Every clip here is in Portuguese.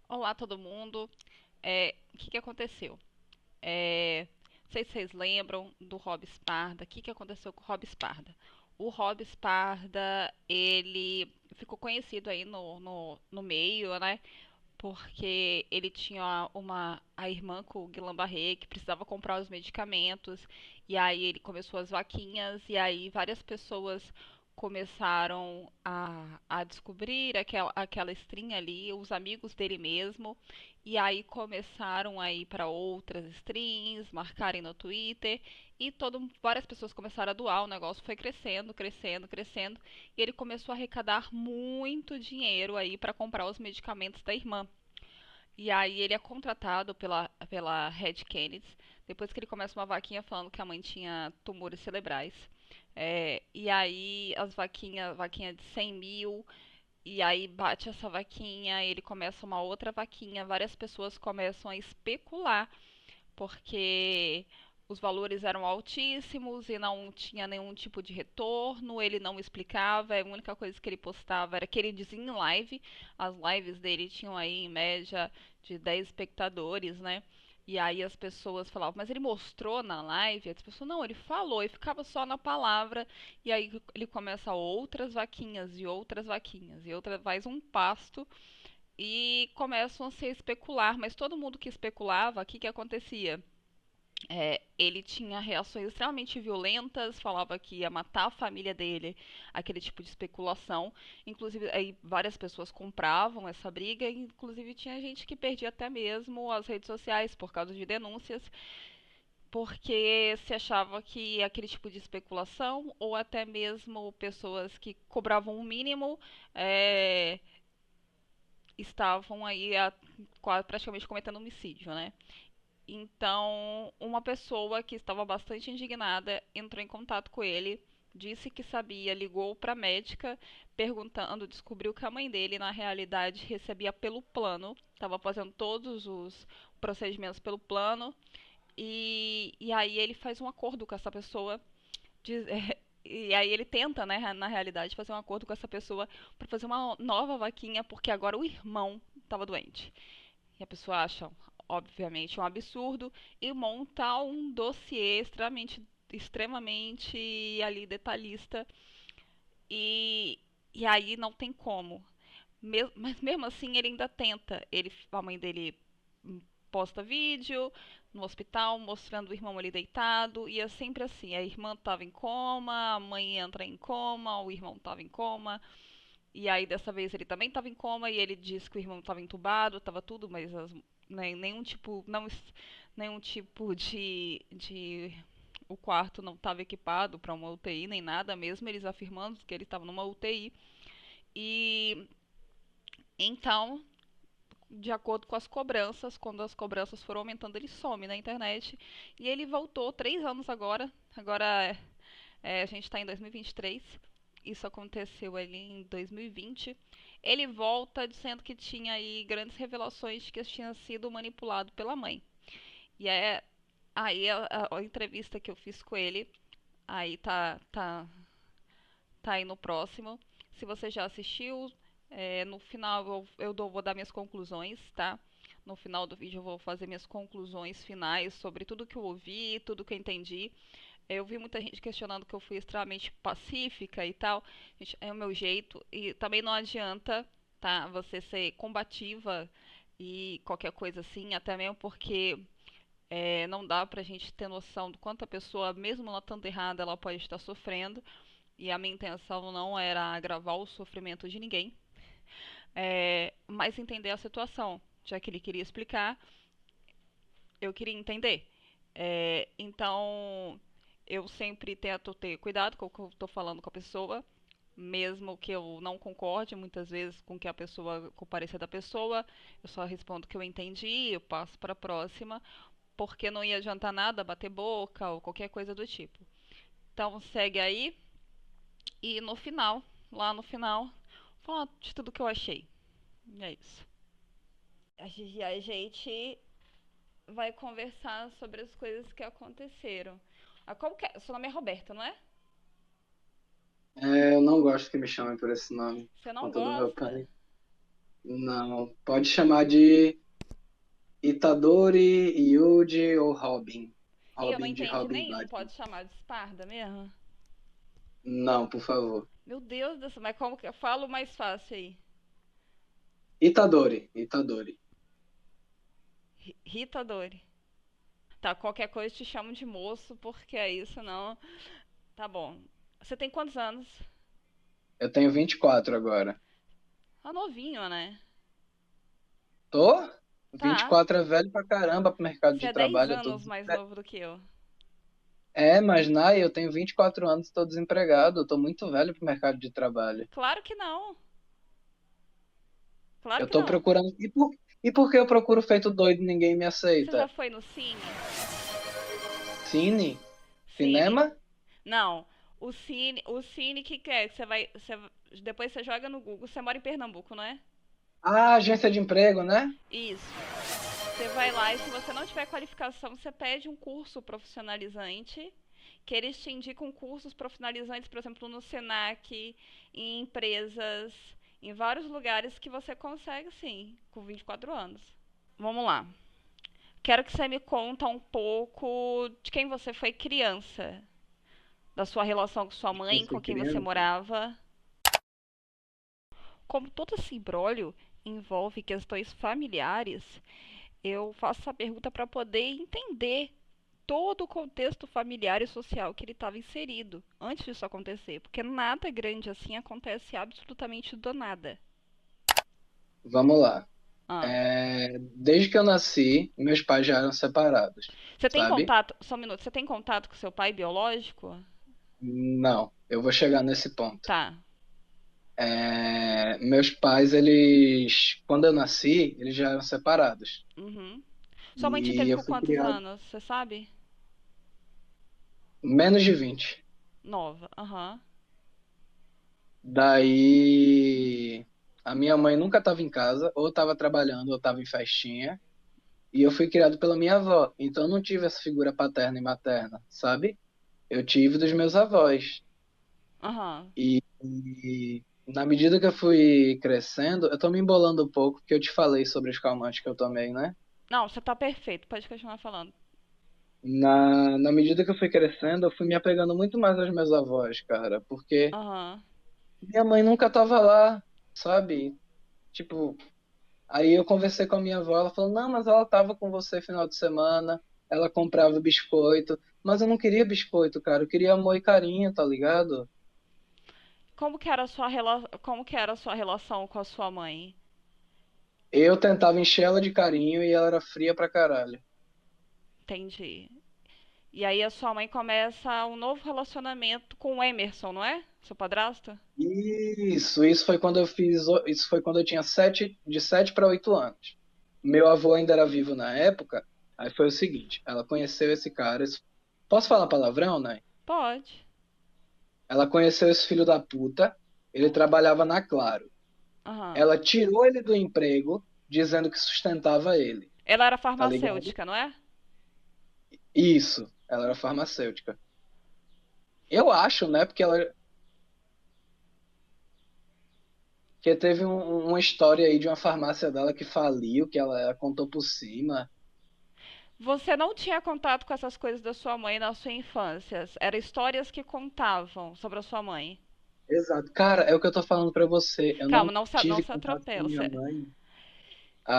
Olá, todo mundo. O que que aconteceu? Não sei se vocês lembram do Rob Sparda. O que que aconteceu com o Rob Sparda? O Rob Sparda, ele ficou conhecido aí no meio, né? Porque ele tinha a irmã com o Guillain-Barré que precisava comprar os medicamentos, e aí ele começou as vaquinhas, e aí várias pessoas começaram a descobrir aquela string ali, os amigos dele mesmo, e aí começaram a ir para outras strings, marcarem no Twitter, e várias pessoas começaram a doar, o negócio foi crescendo, crescendo, crescendo, e ele começou a arrecadar muito dinheiro aí para comprar os medicamentos da irmã. E aí ele é contratado pela Red Kennedy, depois que ele começa uma vaquinha falando que a mãe tinha tumores cerebrais. E aí vaquinha de 100 mil, e aí bate essa vaquinha, ele começa uma outra vaquinha, várias pessoas começam a especular porque os valores eram altíssimos e não tinha nenhum tipo de retorno, ele não explicava, a única coisa que ele postava era que ele dizia em live, as lives dele tinham aí em média de 10 espectadores, né? E aí as pessoas falavam, mas ele mostrou na live? As pessoas, não, ele falou e ficava só na palavra. E aí ele começa outras vaquinhas e outras vaquinhas e outra faz um pasto e começam a se especular. Mas todo mundo que especulava, o que que acontecia? Ele tinha reações extremamente violentas, falava que ia matar a família dele, aquele tipo de especulação. Inclusive, aí várias pessoas compravam essa briga, inclusive tinha gente que perdia até mesmo as redes sociais por causa de denúncias, porque se achava que aquele tipo de especulação, ou até mesmo pessoas que cobravam o mínimo, é, estavam aí praticamente cometendo homicídio, né? Então, uma pessoa que estava bastante indignada entrou em contato com ele, disse que sabia, ligou para a médica perguntando, descobriu que a mãe dele, na realidade, recebia pelo plano, estava fazendo todos os procedimentos pelo plano, e aí ele faz um acordo com essa pessoa, diz- e aí ele tenta, né, na realidade, fazer um acordo com essa pessoa para fazer uma nova vaquinha, porque agora o irmão estava doente. E a pessoa acha, obviamente, um absurdo e monta um dossiê extremamente ali detalhista e aí não tem como. Mas mesmo assim ele ainda tenta. A mãe dele posta vídeo no hospital mostrando o irmão ali deitado e é sempre assim. A irmã estava em coma, a mãe entra em coma, o irmão estava em coma. E aí dessa vez ele também estava em coma e ele disse que o irmão estava entubado, estava tudo, mas nenhum tipo, não, nenhum tipo de o quarto não estava equipado para uma UTI nem nada, mesmo eles afirmando que ele estava numa UTI. E então, de acordo com as cobranças, quando as cobranças foram aumentando, ele some na internet. E ele voltou 3 anos agora. Agora a gente está em 2023. Isso aconteceu ali em 2020. Ele volta dizendo que tinha aí grandes revelações de que tinha sido manipulado pela mãe. E aí a entrevista que eu fiz com ele, aí tá aí no próximo. Se você já assistiu, no final vou dar minhas conclusões, tá? No final do vídeo eu vou fazer minhas conclusões finais sobre tudo que eu ouvi, tudo que eu entendi. Eu vi muita gente questionando que eu fui extremamente pacífica e tal. Gente, é o meu jeito. E também não adianta, tá? Você ser combativa e qualquer coisa assim, até mesmo porque não dá pra gente ter noção do quanto a pessoa, mesmo ela estando errada, ela pode estar sofrendo. E a minha intenção não era agravar o sofrimento de ninguém, mas entender a situação. Já que ele queria explicar, eu queria entender. Então, eu sempre tento ter cuidado com o que eu estou falando com a pessoa, mesmo que eu não concorde muitas vezes com o que a pessoa, com o parecer da pessoa, eu só respondo que eu entendi, eu passo para a próxima, porque não ia adiantar nada bater boca ou qualquer coisa do tipo. Então segue aí e no final, lá no final, falar de tudo que eu achei. E é isso. A gente vai conversar sobre as coisas que aconteceram. Seu nome é Roberto, não é? Eu não gosto que me chamem por esse nome, Você por não conta do meu gosta? pai. Não, pode chamar de Itadori, Yuji ou Robin. E eu não Robin de entendi Robin nenhum. Batman. Pode chamar de Esparda mesmo? Não, por favor. Meu Deus do céu, mas como que eu falo mais fácil aí? Itadori, Itadori. Rita Dori. Tá, qualquer coisa te chamo de moço, porque é isso, não. Tá bom. Você tem quantos anos? Eu tenho 24 agora. Tá novinho, né? Tô? Tá. 24 é velho pra caramba pro mercado Você de é 10 trabalho. anos mais novo do que eu. Mas Nai, eu tenho 24 anos e tô desempregado. Eu tô muito velho pro mercado de trabalho. Claro que não. Claro Eu que tô não. procurando. E por que eu procuro feito doido e ninguém me Você já aceita? foi no Cine? Cine? Cine. Cinema? Não. O Cine que é? Depois você joga no Google. Você mora em Pernambuco, não é? Ah, agência de emprego, né? Isso. Você vai lá e se você não tiver qualificação, você pede um curso profissionalizante, que eles te indicam cursos profissionalizantes, por exemplo, no Senac, em empresas, em vários lugares que você consegue sim, com 24 anos. Vamos lá. Quero que você me conta um pouco de quem você foi criança, da sua relação com sua mãe, Você com quem você criança? morava. Como todo esse imbróglio envolve questões familiares, eu faço essa pergunta para poder entender todo o contexto familiar e social que ele estava inserido antes disso acontecer, porque nada grande assim acontece absolutamente do nada. Vamos lá. Ah. Desde que eu nasci, meus pais já eram separados, Você tem sabe? contato, só um minuto, você tem contato com seu pai biológico? Não, eu vou chegar nesse ponto. Tá. Meus pais, eles, quando eu nasci, eles já eram separados. Uhum. Sua mãe te E teve eu com fui quantos criado anos, você sabe? menos de 20. Nova. Aham. Daí, a minha mãe nunca estava em casa, ou estava trabalhando, ou estava em festinha. E eu fui criado pela minha avó. Então, eu não tive essa figura paterna e materna, sabe? Eu tive dos meus avós. Aham. E na medida que eu fui crescendo, eu tô me embolando um pouco, porque eu te falei sobre os calmantes que eu tomei, né? Não, você tá perfeito, pode continuar falando. Na medida que eu fui crescendo, eu fui me apegando muito mais aos meus avós, cara, porque Aham. minha mãe nunca tava lá, sabe? Tipo, aí eu conversei com a minha avó, ela falou, não, mas ela tava com você final de semana, ela comprava biscoito, mas eu não queria biscoito, cara, eu queria amor e carinho, tá ligado? Como que era a sua relação com a sua mãe? Eu tentava encher ela de carinho e ela era fria pra caralho. Entendi. E aí a sua mãe começa um novo relacionamento com o Emerson, não é? Seu padrasto? Isso foi quando eu fiz, isso foi quando eu tinha de 7 para 8 anos. Meu avô ainda era vivo na época, aí foi o seguinte, ela conheceu esse cara, posso falar palavrão, né? Pode. Ela conheceu esse filho da puta, ele trabalhava na Claro. Aham. Ela tirou ele do emprego, dizendo que sustentava ele, Ela era tá ligado? farmacêutica, não é? Isso, ela era farmacêutica. Eu acho, né, porque teve uma história aí de uma farmácia dela que faliu, que ela contou por cima. Você não tinha contato com essas coisas da sua mãe na sua infância. Eram histórias que contavam sobre a sua mãe. Exato. Cara, é o que eu tô falando pra você. Eu Calma, não não tive se contato com atropela. minha mãe a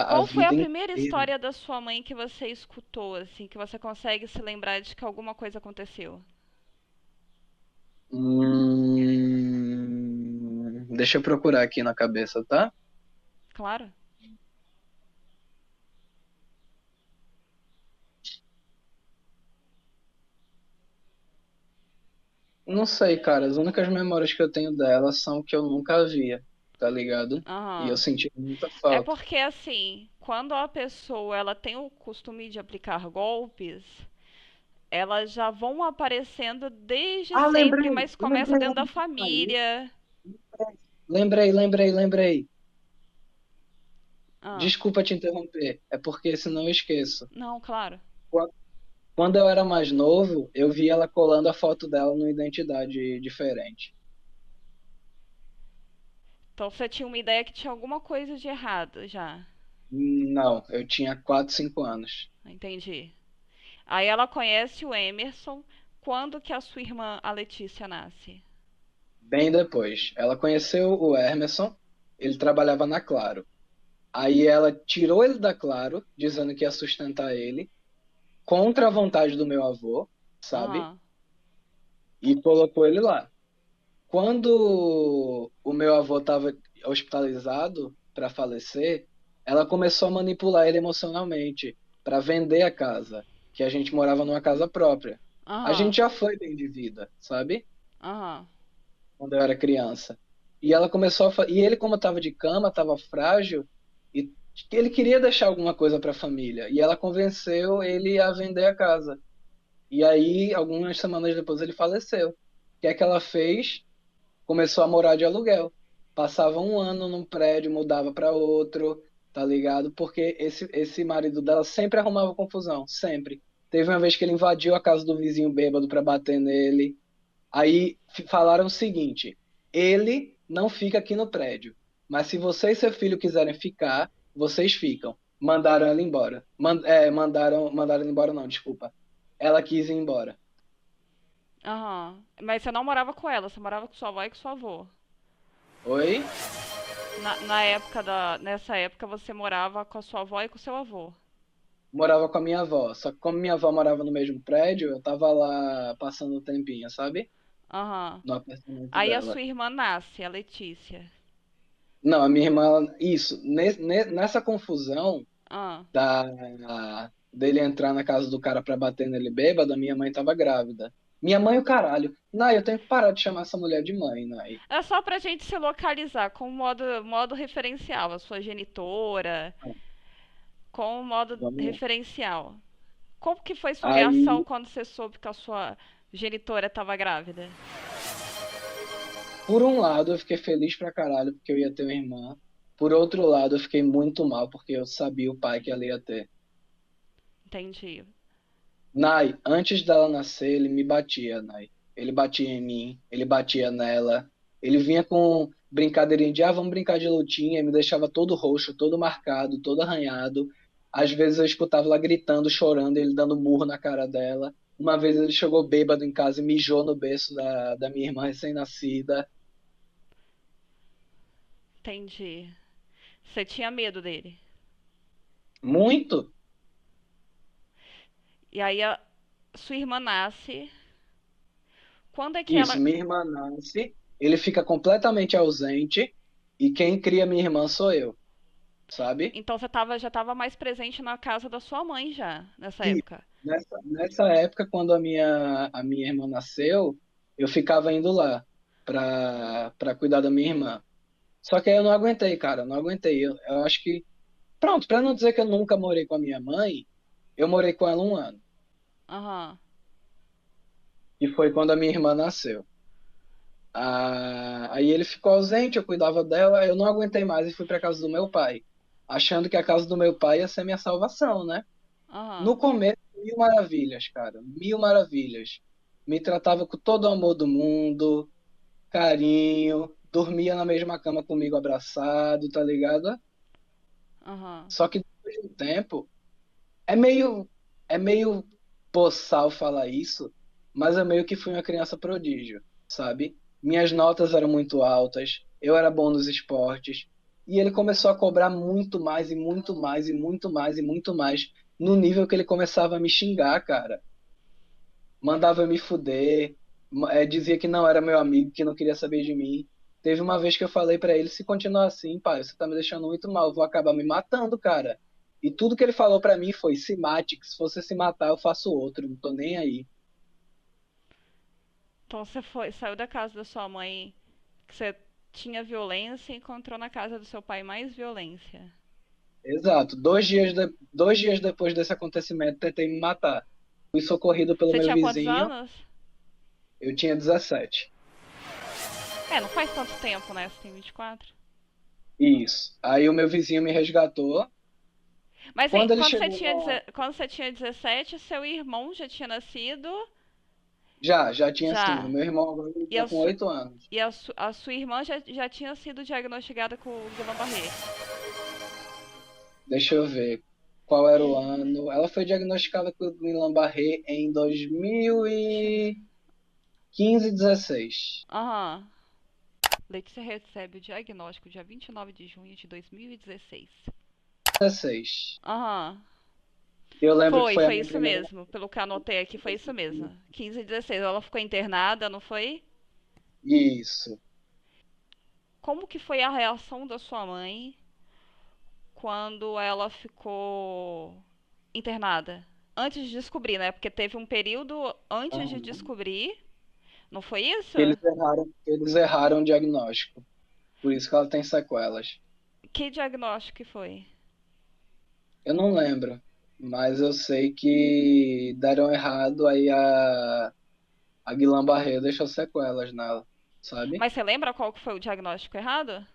Qual foi a vida primeira inteira. história da sua mãe que você escutou, assim, que você consegue se lembrar de que alguma coisa aconteceu? Deixa eu procurar aqui na cabeça, tá? Claro. Não sei, cara. As únicas memórias que eu tenho dela são que eu nunca via, tá ligado? E eu Aham. senti muita É falta. porque assim, quando a pessoa ela tem o costume de aplicar golpes, elas já vão aparecendo desde Ah, sempre, lembrei, mas começa lembrei dentro da onde que saiu. família. Lembrei. Ah, Desculpa te interromper. É porque senão eu esqueço. não, claro. Quando eu era mais novo, eu vi ela colando a foto dela numa identidade diferente. Então você tinha uma ideia que tinha alguma coisa de errado já. Não, eu tinha 4, 5 anos. Entendi. Aí ela conhece o Emerson. Quando que a sua irmã, a Letícia, nasce? Bem depois. Ela conheceu o Emerson, ele trabalhava na Claro. Aí ela tirou ele da Claro, dizendo que ia sustentar ele, contra a vontade do meu avô, sabe? Aham. E colocou ele lá. Quando o meu avô estava hospitalizado para falecer, ela começou a manipular ele emocionalmente para vender a casa, que a gente morava numa casa própria. A gente Aham. já foi bem de vida, sabe? Aham. Quando eu era criança. E ela começou e ele como estava de cama, estava frágil e ele queria deixar alguma coisa para a família. E ela convenceu ele a vender a casa. E aí, algumas semanas depois, ele faleceu. O que é que ela fez? Começou a morar de aluguel. Passava um ano num prédio, mudava para outro, tá ligado? Porque esse marido dela sempre arrumava confusão, sempre. Teve uma vez que ele invadiu a casa do vizinho bêbado para bater nele. Aí falaram o seguinte: ele não fica aqui no prédio, mas se você e seu filho quiserem ficar, vocês ficam. Mandaram ela embora. Mandaram ela embora, não, desculpa. Ela quis ir embora. Aham. Mas você não morava com ela, você morava com sua avó e com seu avô. Oi? Na época da. Nessa época você morava com a sua avó e com o seu avô. Morava com a minha avó. Só que como minha avó morava no mesmo prédio, eu tava lá passando um tempinho, sabe? Aham. No apartamento Aí a dela. sua irmã nasce, a Letícia. Não, a minha irmã, isso, nessa confusão Ah. dele entrar na casa do cara pra bater nele bêbado, a minha mãe tava grávida. Minha mãe, o caralho. Nai, eu tenho que parar de chamar essa mulher de mãe, Nai. É só pra gente se localizar com modo referencial, a sua genitora, com o modo Vamos lá. referencial. Como que foi sua reação Aí, quando você soube que a sua genitora estava grávida? por um lado, eu fiquei feliz pra caralho porque eu ia ter uma irmã. Por outro lado, eu fiquei muito mal porque eu sabia o pai que ela ia ter. Entendi. Nai, antes dela nascer, ele me batia, Nai. Ele batia em mim, ele batia nela. Ele vinha com brincadeirinha de, vamos brincar de lutinha, e me deixava todo roxo, todo marcado, todo arranhado. Às vezes eu escutava ela gritando, chorando, ele dando murro na cara dela. Uma vez ele chegou bêbado em casa e mijou no berço da minha irmã recém-nascida. Entendi. Você tinha medo dele. Muito. E aí a sua irmã nasce. Quando é que Isso, ela. minha irmã nasce, ele fica completamente ausente e quem cria minha irmã sou eu, sabe? Então você já estava mais presente na casa da sua mãe já, nessa E época. nessa época, quando a minha irmã nasceu, eu ficava indo lá pra cuidar da minha irmã. Só que aí eu não aguentei, cara, eu não aguentei. Eu acho que, pronto, pra não dizer que eu nunca morei com a minha mãe, eu morei com ela um ano, Aham. que foi quando a minha irmã nasceu. Aí ele ficou ausente, eu cuidava dela, eu não aguentei mais e fui pra casa do meu pai, achando que a casa do meu pai ia ser minha salvação, né? Aham. No começo, mil maravilhas, cara. Mil maravilhas. Me tratava com todo o amor do mundo, carinho, dormia na mesma cama comigo abraçado, tá ligado? Aham. Só que depois de um tempo, é meio, é meio boçal falar isso, mas eu meio que fui uma criança prodígio, sabe? Minhas notas eram muito altas, eu era bom nos esportes, e ele começou a cobrar muito mais e muito mais e muito mais e muito mais, no nível que ele começava a me xingar, cara. Mandava eu me fuder, dizia que não era meu amigo, que não queria saber de mim. Teve uma vez que eu falei pra ele, se continuar assim, pai, você tá me deixando muito mal, eu vou acabar me matando, cara. E tudo que ele falou pra mim foi, se mate, que se você se matar, eu faço outro, não tô nem aí. Então você saiu da casa da sua mãe que você tinha violência e encontrou na casa do seu pai mais violência. Exato. 2 dias depois desse acontecimento, tentei me matar. Fui socorrido pelo Você meu tinha quantos vizinho, anos? eu tinha 17. É, não faz tanto tempo, né? Você tem 24. Isso. Aí o meu vizinho me resgatou. Mas hein, Quando ele chegou lá, quando você tinha 17, seu irmão já tinha nascido Já tinha sido. Já. Meu irmão agora ele E tá com 8 anos. a sua irmã já tinha sido diagnosticada com Guillain-Barré. Deixa eu ver qual era o ano. Ela foi diagnosticada com Guillain-Barré em 2015, 16. Aham. Letícia recebe o diagnóstico dia 29 de junho de 2016. 16. Aham. Eu lembro que foi a Foi minha isso primeira. mesmo. Pelo que eu anotei aqui, foi isso mesmo. 15 e 16. Ela ficou internada, não foi? Isso. Como que foi a reação da sua mãe quando ela ficou internada? Antes de descobrir, né? Porque teve um período antes de Aham. descobrir, não foi isso? Eles erraram o diagnóstico. Por isso que ela tem sequelas. Que diagnóstico que foi? Eu não lembro, mas eu sei que deram errado, aí a Guillain-Barré deixou sequelas nela, sabe? Mas você lembra qual que foi o diagnóstico errado?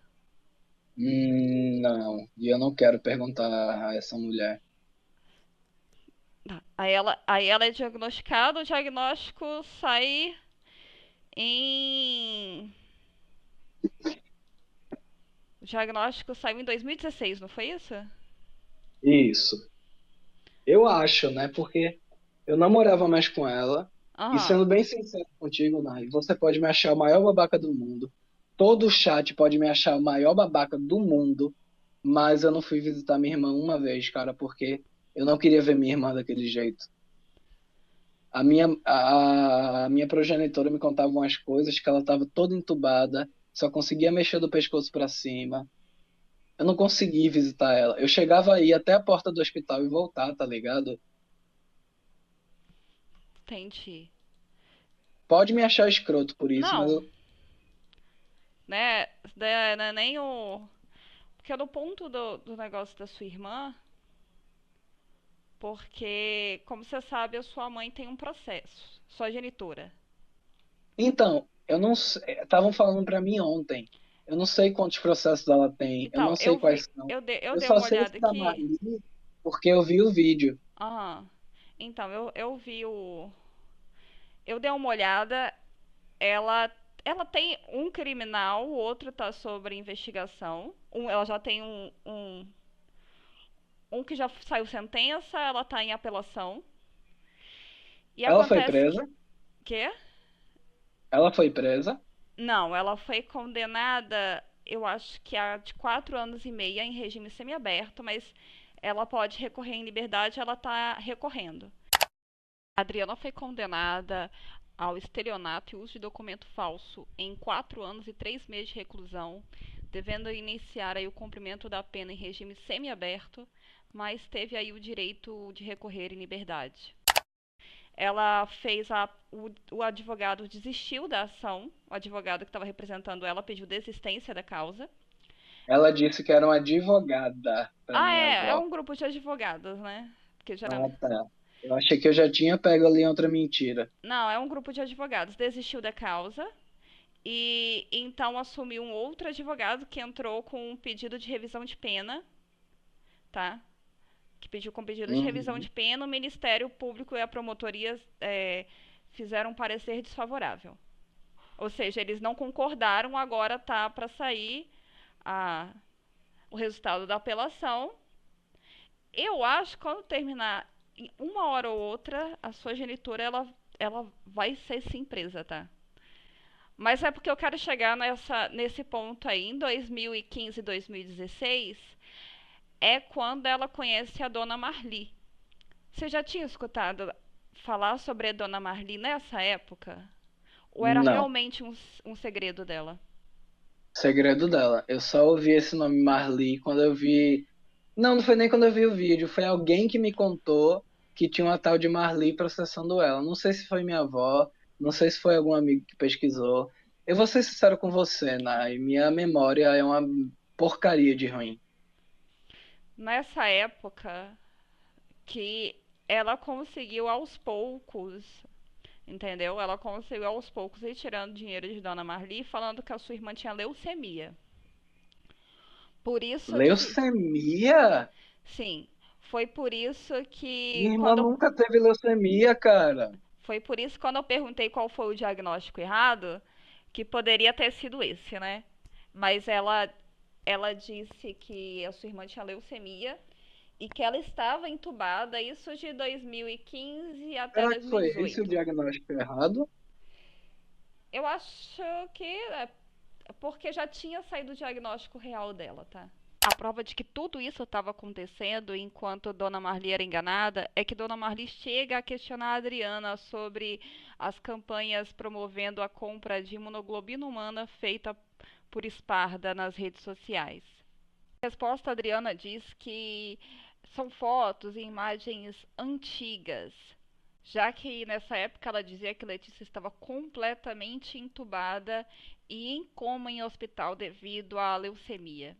Não, e eu não quero perguntar a essa mulher. Tá. Aí ela é diagnosticada, o diagnóstico sai em. O diagnóstico saiu em 2016, não foi isso? Isso. Eu acho, né? Porque eu não morava mais com ela. E Aham. sendo bem sincero contigo, Nai, você pode me achar o maior babaca do mundo. Todo o chat pode me achar o maior babaca do mundo. Mas eu não fui visitar minha irmã uma vez, cara, porque eu não queria ver minha irmã daquele jeito. A minha progenitora me contava umas coisas que ela estava toda entubada, só conseguia mexer do pescoço para cima. Eu não consegui visitar ela. Eu chegava aí até a porta do hospital e voltar, tá ligado? Entendi. Pode me achar escroto por isso, mas Não, né? Não é nem o. Porque no ponto do negócio da sua irmã, porque, como você sabe, a sua mãe tem um processo, sua genitora. então, eu não sei, estavam falando para mim ontem. Eu não sei quantos processos ela tem, eu Então, não sei quais são. eu Eu dei só uma sei olhada esse da aqui. Marli porque eu vi o vídeo. Aham. Então, eu vi o. Eu dei uma olhada. Ela, ela tem um criminal, o outro tá sobre investigação. Ela já tem um que já saiu sentença, ela tá em apelação. E Ela foi acontece presa? que Ela foi presa? não, ela foi condenada, eu acho que a de 4 anos e meio em regime semiaberto, mas ela pode recorrer em liberdade, ela tá recorrendo. A Adriana foi condenada ao estelionato e uso de documento falso em 4 anos e 3 meses de reclusão, devendo iniciar aí o cumprimento da pena em regime semiaberto, mas teve aí o direito de recorrer em liberdade. Ela fez o advogado desistiu da ação, o advogado que estava representando ela pediu desistência da causa. Ela disse que era uma advogada para Ah, minha é avó. um grupo de advogados, né? Porque Ah, geralmente. tá. Eu achei que eu já tinha pego ali outra mentira. Não, é um grupo de advogados. Desistiu da causa e então assumiu um outro advogado que entrou com um pedido de revisão de pena, tá? Que pediu com pedido de revisão Uhum. de pena, o Ministério Público e a promotoria fizeram um parecer desfavorável. Ou seja, eles não concordaram, agora tá para sair a, o resultado da apelação. Eu acho que quando terminar em uma hora ou outra, a sua genitora ela vai ser sim presa, tá? Mas é porque eu quero chegar nesse ponto aí. Em 2015 2016 é quando ela conhece a dona Marli. Você já tinha escutado falar sobre a dona Marli nessa época? Ou era Não. realmente um segredo dela? Segredo dela. Eu só ouvi esse nome Marli quando eu vi. Não, não foi nem quando eu vi o vídeo. Foi alguém que me contou que tinha uma tal de Marli processando ela. Não sei se foi minha avó, não sei se foi algum amigo que pesquisou. Eu vou ser sincero com você, Nai. Minha memória é uma porcaria de ruim. Nessa época que ela conseguiu aos poucos, entendeu? Ela conseguiu aos poucos ir tirando dinheiro de Dona Marli, falando que a sua irmã tinha leucemia. Por isso que, Leucemia? sim, foi por isso que Minha irmã quando nunca teve leucemia, cara. Foi por isso que quando eu perguntei qual foi o diagnóstico errado, que poderia ter sido esse, né? Mas ela disse que a sua irmã tinha leucemia e que ela estava entubada, isso de 2015 até Será que foi esse o 2018. diagnóstico errado? Eu acho que é porque já tinha saído o diagnóstico real dela, tá? A prova de que tudo isso estava acontecendo enquanto Dona Marli era enganada é que Dona Marli chega a questionar a Adriana sobre as campanhas promovendo a compra de imunoglobina humana feita por Sparda nas redes sociais. A resposta, a Adriana diz que são fotos e imagens antigas, já que nessa época ela dizia que Letícia estava completamente entubada e em coma em hospital devido à leucemia.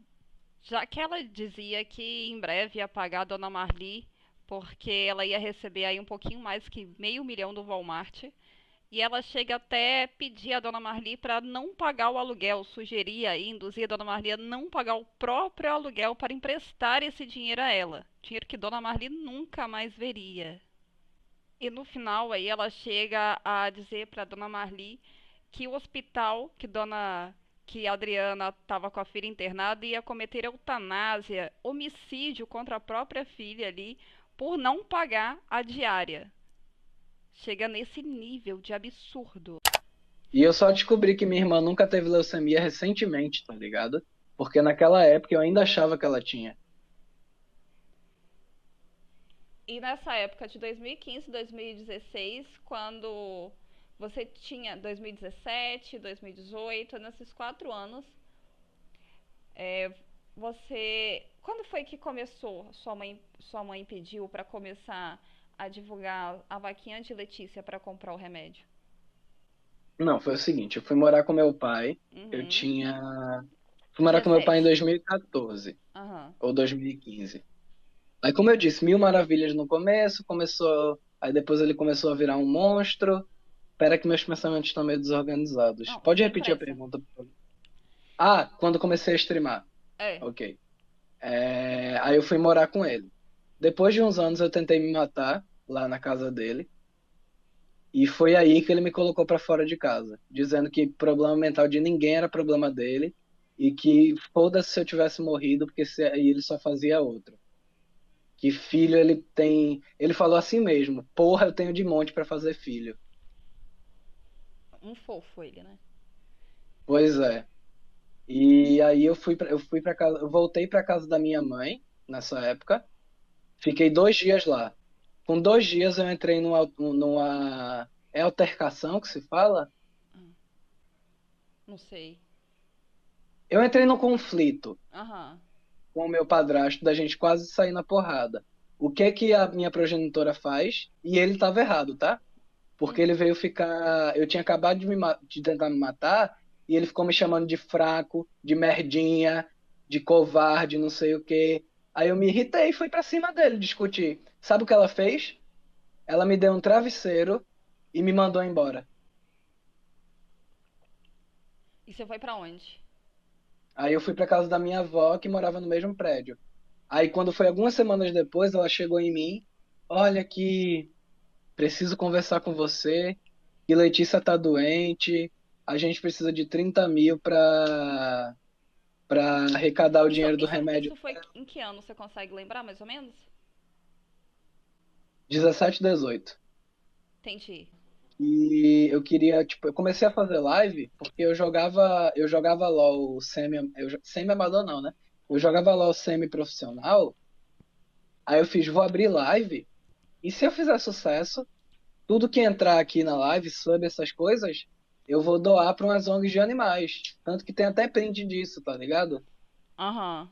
Já que ela dizia que em breve ia pagar a Dona Marli, porque ela ia receber aí um pouquinho mais que R$ 500.000 do Walmart, e ela chega até pedir a Dona Marli para não pagar o aluguel, sugeria e induzia a Dona Marli a não pagar o próprio aluguel para emprestar esse dinheiro a ela, dinheiro que Dona Marli nunca mais veria. E no final aí ela chega a dizer para Dona Marli que o hospital que a Adriana estava com a filha internada ia cometer eutanásia, homicídio contra a própria filha ali por não pagar a diária. Chega nesse nível de absurdo. E eu só descobri que minha irmã nunca teve leucemia recentemente, tá ligado? Porque naquela época eu ainda achava que ela tinha. E nessa época de 2015, 2016, quando você tinha 2017, 2018, nesses 4 anos, é, você. Quando foi que começou? Sua mãe pediu para começar a divulgar a vaquinha de Letícia para comprar o remédio? Não, foi o seguinte, eu fui morar com meu pai, eu Uhum. tinha... Fui morar com meu pai em 17. 2014, Aham. ou 2015. Aí, como eu disse, mil maravilhas no começo, começou... Aí depois ele começou a virar um monstro. Espera que meus pensamentos estão meio desorganizados. Não, Pode sem repetir a pressa. pergunta, por favor? Ah, quando comecei a streamar. É. Ok. Aí eu fui morar com ele. Depois de uns anos eu tentei me matar lá na casa dele. E foi aí que ele me colocou pra fora de casa, dizendo que problema mental de ninguém era problema dele e que foda-se se eu tivesse morrido, porque aí ele só fazia outro. Que filho ele tem. Ele falou assim mesmo: porra, eu tenho de monte pra fazer filho. Um fofo ele, né? Pois é. E aí eu fui para casa, eu voltei pra casa da minha mãe nessa época. Fiquei 2 dias lá. Com 2 dias eu entrei numa é altercação que se fala? Não sei. Eu entrei num conflito Aham. com o meu padrasto da gente quase sair na porrada. O que que a minha progenitora faz? E ele estava errado, tá? Porque ele Uhum. veio ficar. Eu tinha acabado de tentar me matar e ele ficou me chamando de fraco, de merdinha, de covarde, não sei o quê. Aí eu me irritei e fui pra cima dele discutir. Sabe o que ela fez? Ela me deu um travesseiro e me mandou embora. E você foi pra onde? Aí eu fui pra casa da minha avó, que morava no mesmo prédio. Aí quando foi algumas semanas depois, ela chegou em mim, olha que preciso conversar com você, que Letícia tá doente, a gente precisa de 30 mil para arrecadar o Isso, dinheiro do isso, remédio. isso foi em que ano? Você consegue lembrar mais ou menos? 17, 18. Entendi. E eu queria, tipo, eu comecei a fazer live porque eu jogava LoL semi-amador não, né? Eu jogava LoL semi-profissional, aí eu fiz, vou abrir live, e se eu fizer sucesso, tudo que entrar aqui na live sobre essas coisas, eu vou doar para umas ONGs de animais. Tanto que tem até print disso, tá ligado? Aham.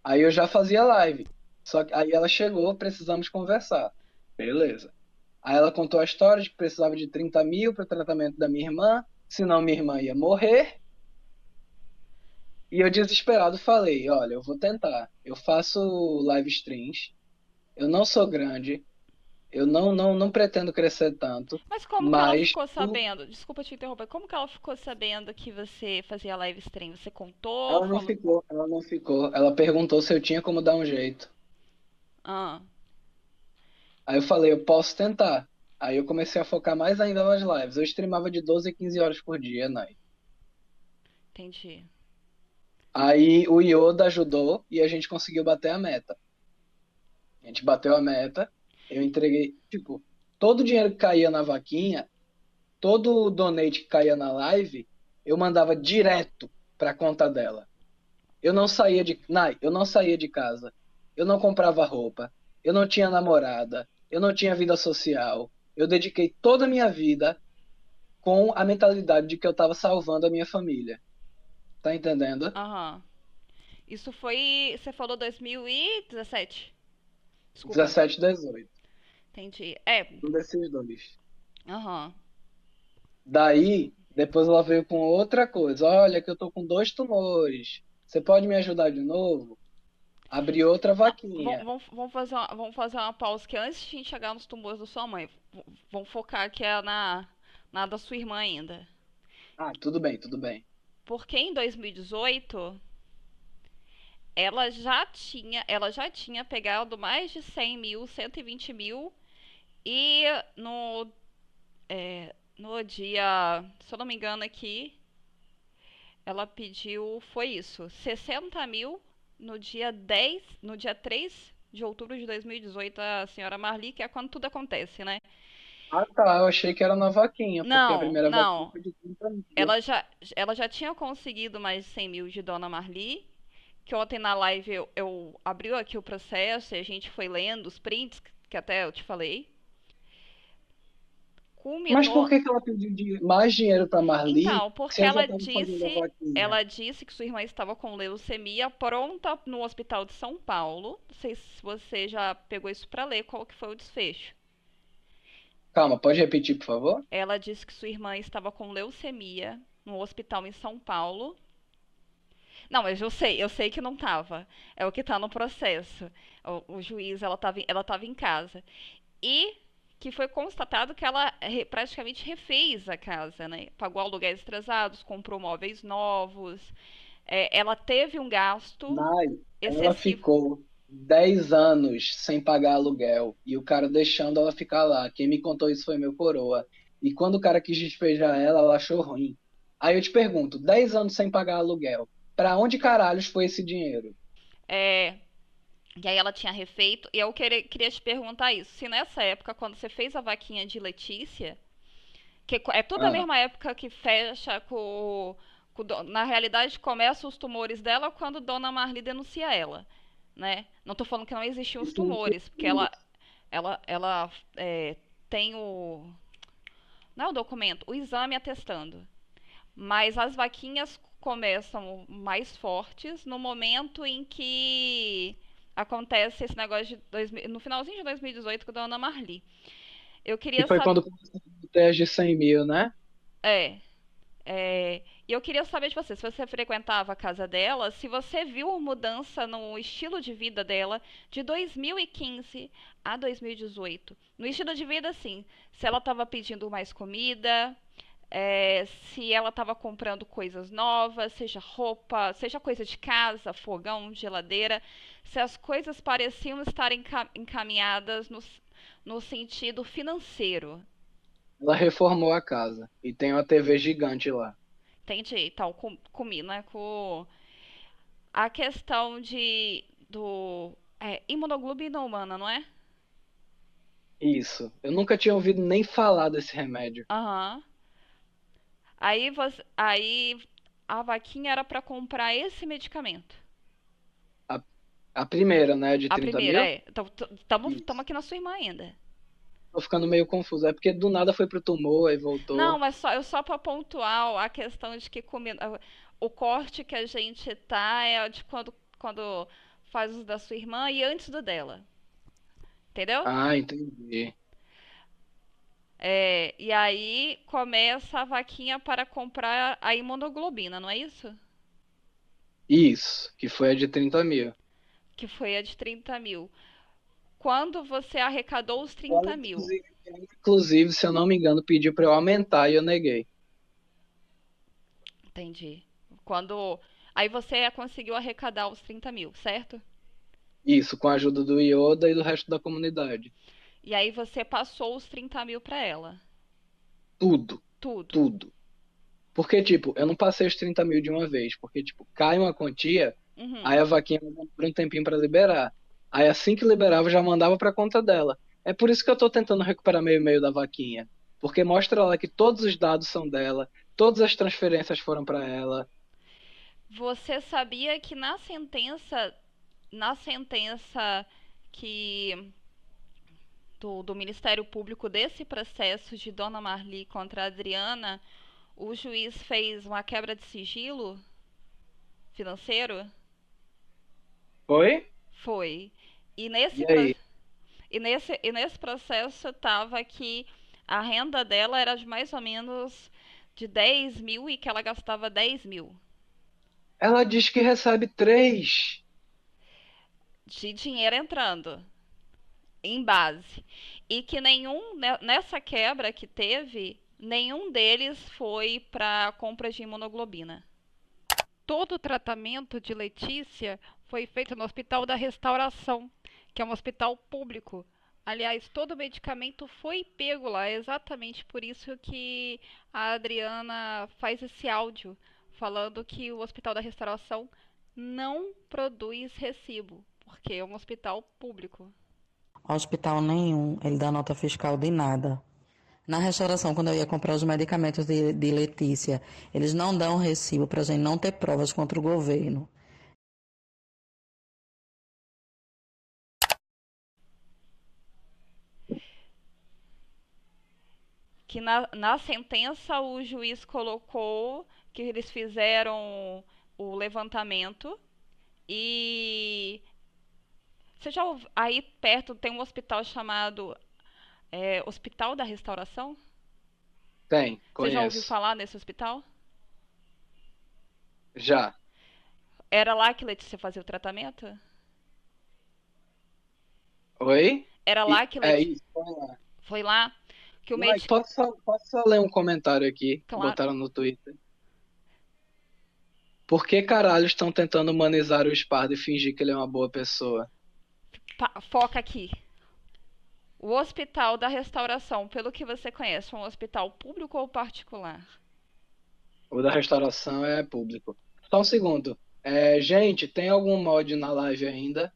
Aí eu já fazia live. Só que aí ela chegou, precisamos conversar. Beleza. Aí ela contou a história de que precisava de 30 mil para o tratamento da minha irmã, senão minha irmã ia morrer. E eu desesperado falei, olha, eu vou tentar. Eu faço live streams, eu não sou grande, eu não pretendo crescer tanto, Mas como que ela mas ficou sabendo? Desculpa te interromper. Como que ela ficou sabendo que você fazia live stream? Você contou? ela não Falou? ficou, ela não ficou. Ela perguntou se eu tinha como dar um jeito. Ah. Aí eu falei, eu posso tentar. Aí eu comecei a focar mais ainda nas lives. Eu streamava de 12 a 15 horas por dia, né? Entendi. Aí o Yoda ajudou e a gente conseguiu bater a meta. A gente bateu a meta, eu entreguei, tipo, todo o dinheiro que caía na vaquinha, todo o donate que caía na live, eu mandava direto pra conta dela. Eu não saía de casa. Eu não comprava roupa. Eu não tinha namorada. Eu não tinha vida social. Eu dediquei toda a minha vida com a mentalidade de que eu estava salvando a minha família. Tá entendendo? Aham. Isso foi. Você falou 2017? Desculpa. 17, 18. Entendi. É. Um desses dois. Aham. Daí, depois ela veio com outra coisa. Olha, que eu tô com dois tumores. Você pode me ajudar de novo? Abri outra Não, vaquinha. vamos fazer uma pausa que antes de a gente chegar nos tumores da sua mãe, vamos focar aqui na da sua irmã ainda. Ah, tudo bem, tudo bem. Porque em 2018 ela já tinha pegado mais de 100 mil, 120 mil e no dia, se eu não me engano aqui, ela pediu, foi isso, 60 mil no dia 3 de outubro de 2018, a senhora Marli, que é quando tudo acontece, né? Ah, tá. Eu achei que era na vaquinha, porque a Não, primeira vaquinha não. foi de 30 mil. Ela já, ela já tinha conseguido mais de 100 mil de Dona Marli, que ontem na live eu abri aqui o processo e a gente foi lendo os prints, que até eu te falei. Mas Culminou. por que que ela pediu mais dinheiro para Marli Então, se porque eu já estava fazendo a vaquinha? ela disse que sua irmã estava com leucemia pronta no hospital de São Paulo. Não sei se você já pegou isso para ler, qual que foi o desfecho. Calma, pode repetir, por favor? Ela disse que sua irmã estava com leucemia no hospital em São Paulo. Não, mas eu sei que não estava. É o que está no processo. O juiz, ela tava em casa. E que foi constatado que ela praticamente refez a casa, né? Pagou aluguéis atrasados, comprou móveis novos. Ela teve um gasto Mas ela excessivo. ficou 10 anos sem pagar aluguel e o cara deixando ela ficar lá. Quem me contou isso foi meu coroa. E quando o cara quis despejar ela, ela achou ruim. Aí eu te pergunto, 10 anos sem pagar aluguel, para onde caralhos foi esse dinheiro? É, e aí ela tinha refeito. E eu queria te perguntar isso. Se nessa época, quando você fez a vaquinha de Letícia, que é tudo a Ah, mesma época que fecha na realidade, começam os tumores dela quando Dona Marli denuncia ela, né? Não tô falando que não existiam os isso não foi. tumores, porque ela tem o... Não é o documento, o exame atestando. Mas as vaquinhas começam mais fortes no momento em que acontece esse negócio no finalzinho de 2018 com a Dona Marli. Eu Que queria foi saber... quando começou a ter as de 100 mil, né? É, e eu queria saber de você, se você frequentava a casa dela, se você viu mudança no estilo de vida dela de 2015 a 2018. No estilo de vida, sim. Se ela estava pedindo mais comida, se ela estava comprando coisas novas, seja roupa, seja coisa de casa, fogão, geladeira, se as coisas pareciam estar encaminhadas no sentido financeiro. Ela reformou a casa e tem uma TV gigante lá. Entendi. Então, comi, né? A questão do imunoglobulina humana, não é? Isso. Eu nunca tinha ouvido nem falar desse remédio. Aham. Aí a vaquinha era para comprar esse medicamento. A, a primeira, né, de A 30 primeira mil? é. Então, estamos Isso. aqui na sua irmã ainda. Tô ficando meio confuso. É porque do nada foi pro tumor, aí Não, voltou. mas só para pontuar a questão de que o corte que a gente tá é de quando faz os da sua irmã e antes do dela. Entendeu? Ah, entendi. E aí começa a vaquinha para comprar a imunoglobina, não é isso? Isso, que foi a de 30 mil. Que foi a de 30 mil. Quando você arrecadou os Ela, 30 mil? inclusive, se eu não me engano, pediu pra eu aumentar e eu neguei. Entendi. Quando. Aí você conseguiu arrecadar os 30 mil, certo? Isso, com a ajuda do Yoda e do resto da comunidade. E aí você passou os 30 mil pra ela. Tudo, Tudo. tudo. Porque, tipo, eu não passei os 30 mil de uma vez, porque, tipo, cai uma quantia, aí Uhum. a vaquinha demora um tempinho pra liberar. Aí assim que liberava, eu já mandava pra conta dela. É por isso que eu tô tentando recuperar meio meio da vaquinha. Porque mostra lá que todos os dados são dela, todas as transferências foram pra ela. Você sabia que na sentença que do Ministério Público desse processo de Dona Marli contra a Adriana, o juiz fez uma quebra de sigilo financeiro? Foi? Foi. E nesse, E pro- aí? e nesse processo estava que a renda dela era de mais ou menos de 10 mil e que ela gastava 10 mil Ela diz que recebe três. de dinheiro entrando em base. E que nessa quebra que teve, nenhum deles foi para compra de imunoglobina. Todo o tratamento de Letícia foi feito no Hospital da Restauração, que é um hospital público. Aliás, todo o medicamento foi pego lá, é exatamente por isso que a Adriana faz esse áudio falando que o Hospital da Restauração não produz recibo, porque é um hospital público. Hospital nenhum, ele dá nota fiscal de nada. Na restauração, quando eu ia comprar os medicamentos de Letícia, eles não dão recibo para a gente não ter provas contra o governo. Que na sentença o juiz colocou que eles fizeram o levantamento e você já aí perto tem um hospital chamado Hospital da Restauração? Tem, Você já ouviu conheço. falar nesse hospital? Já. Era lá que Letícia fazia o tratamento? Oi? Era lá que É Letícia isso, foi lá. foi lá que o Mike, médico, posso só ler um comentário aqui que claro, botaram no Twitter? Por que caralho estão tentando humanizar o Sparda e fingir que ele é uma boa pessoa? foca aqui. O Hospital da Restauração, pelo que você conhece, é um hospital público ou particular? O da restauração é público. Só um segundo. Gente, tem algum mod na live ainda?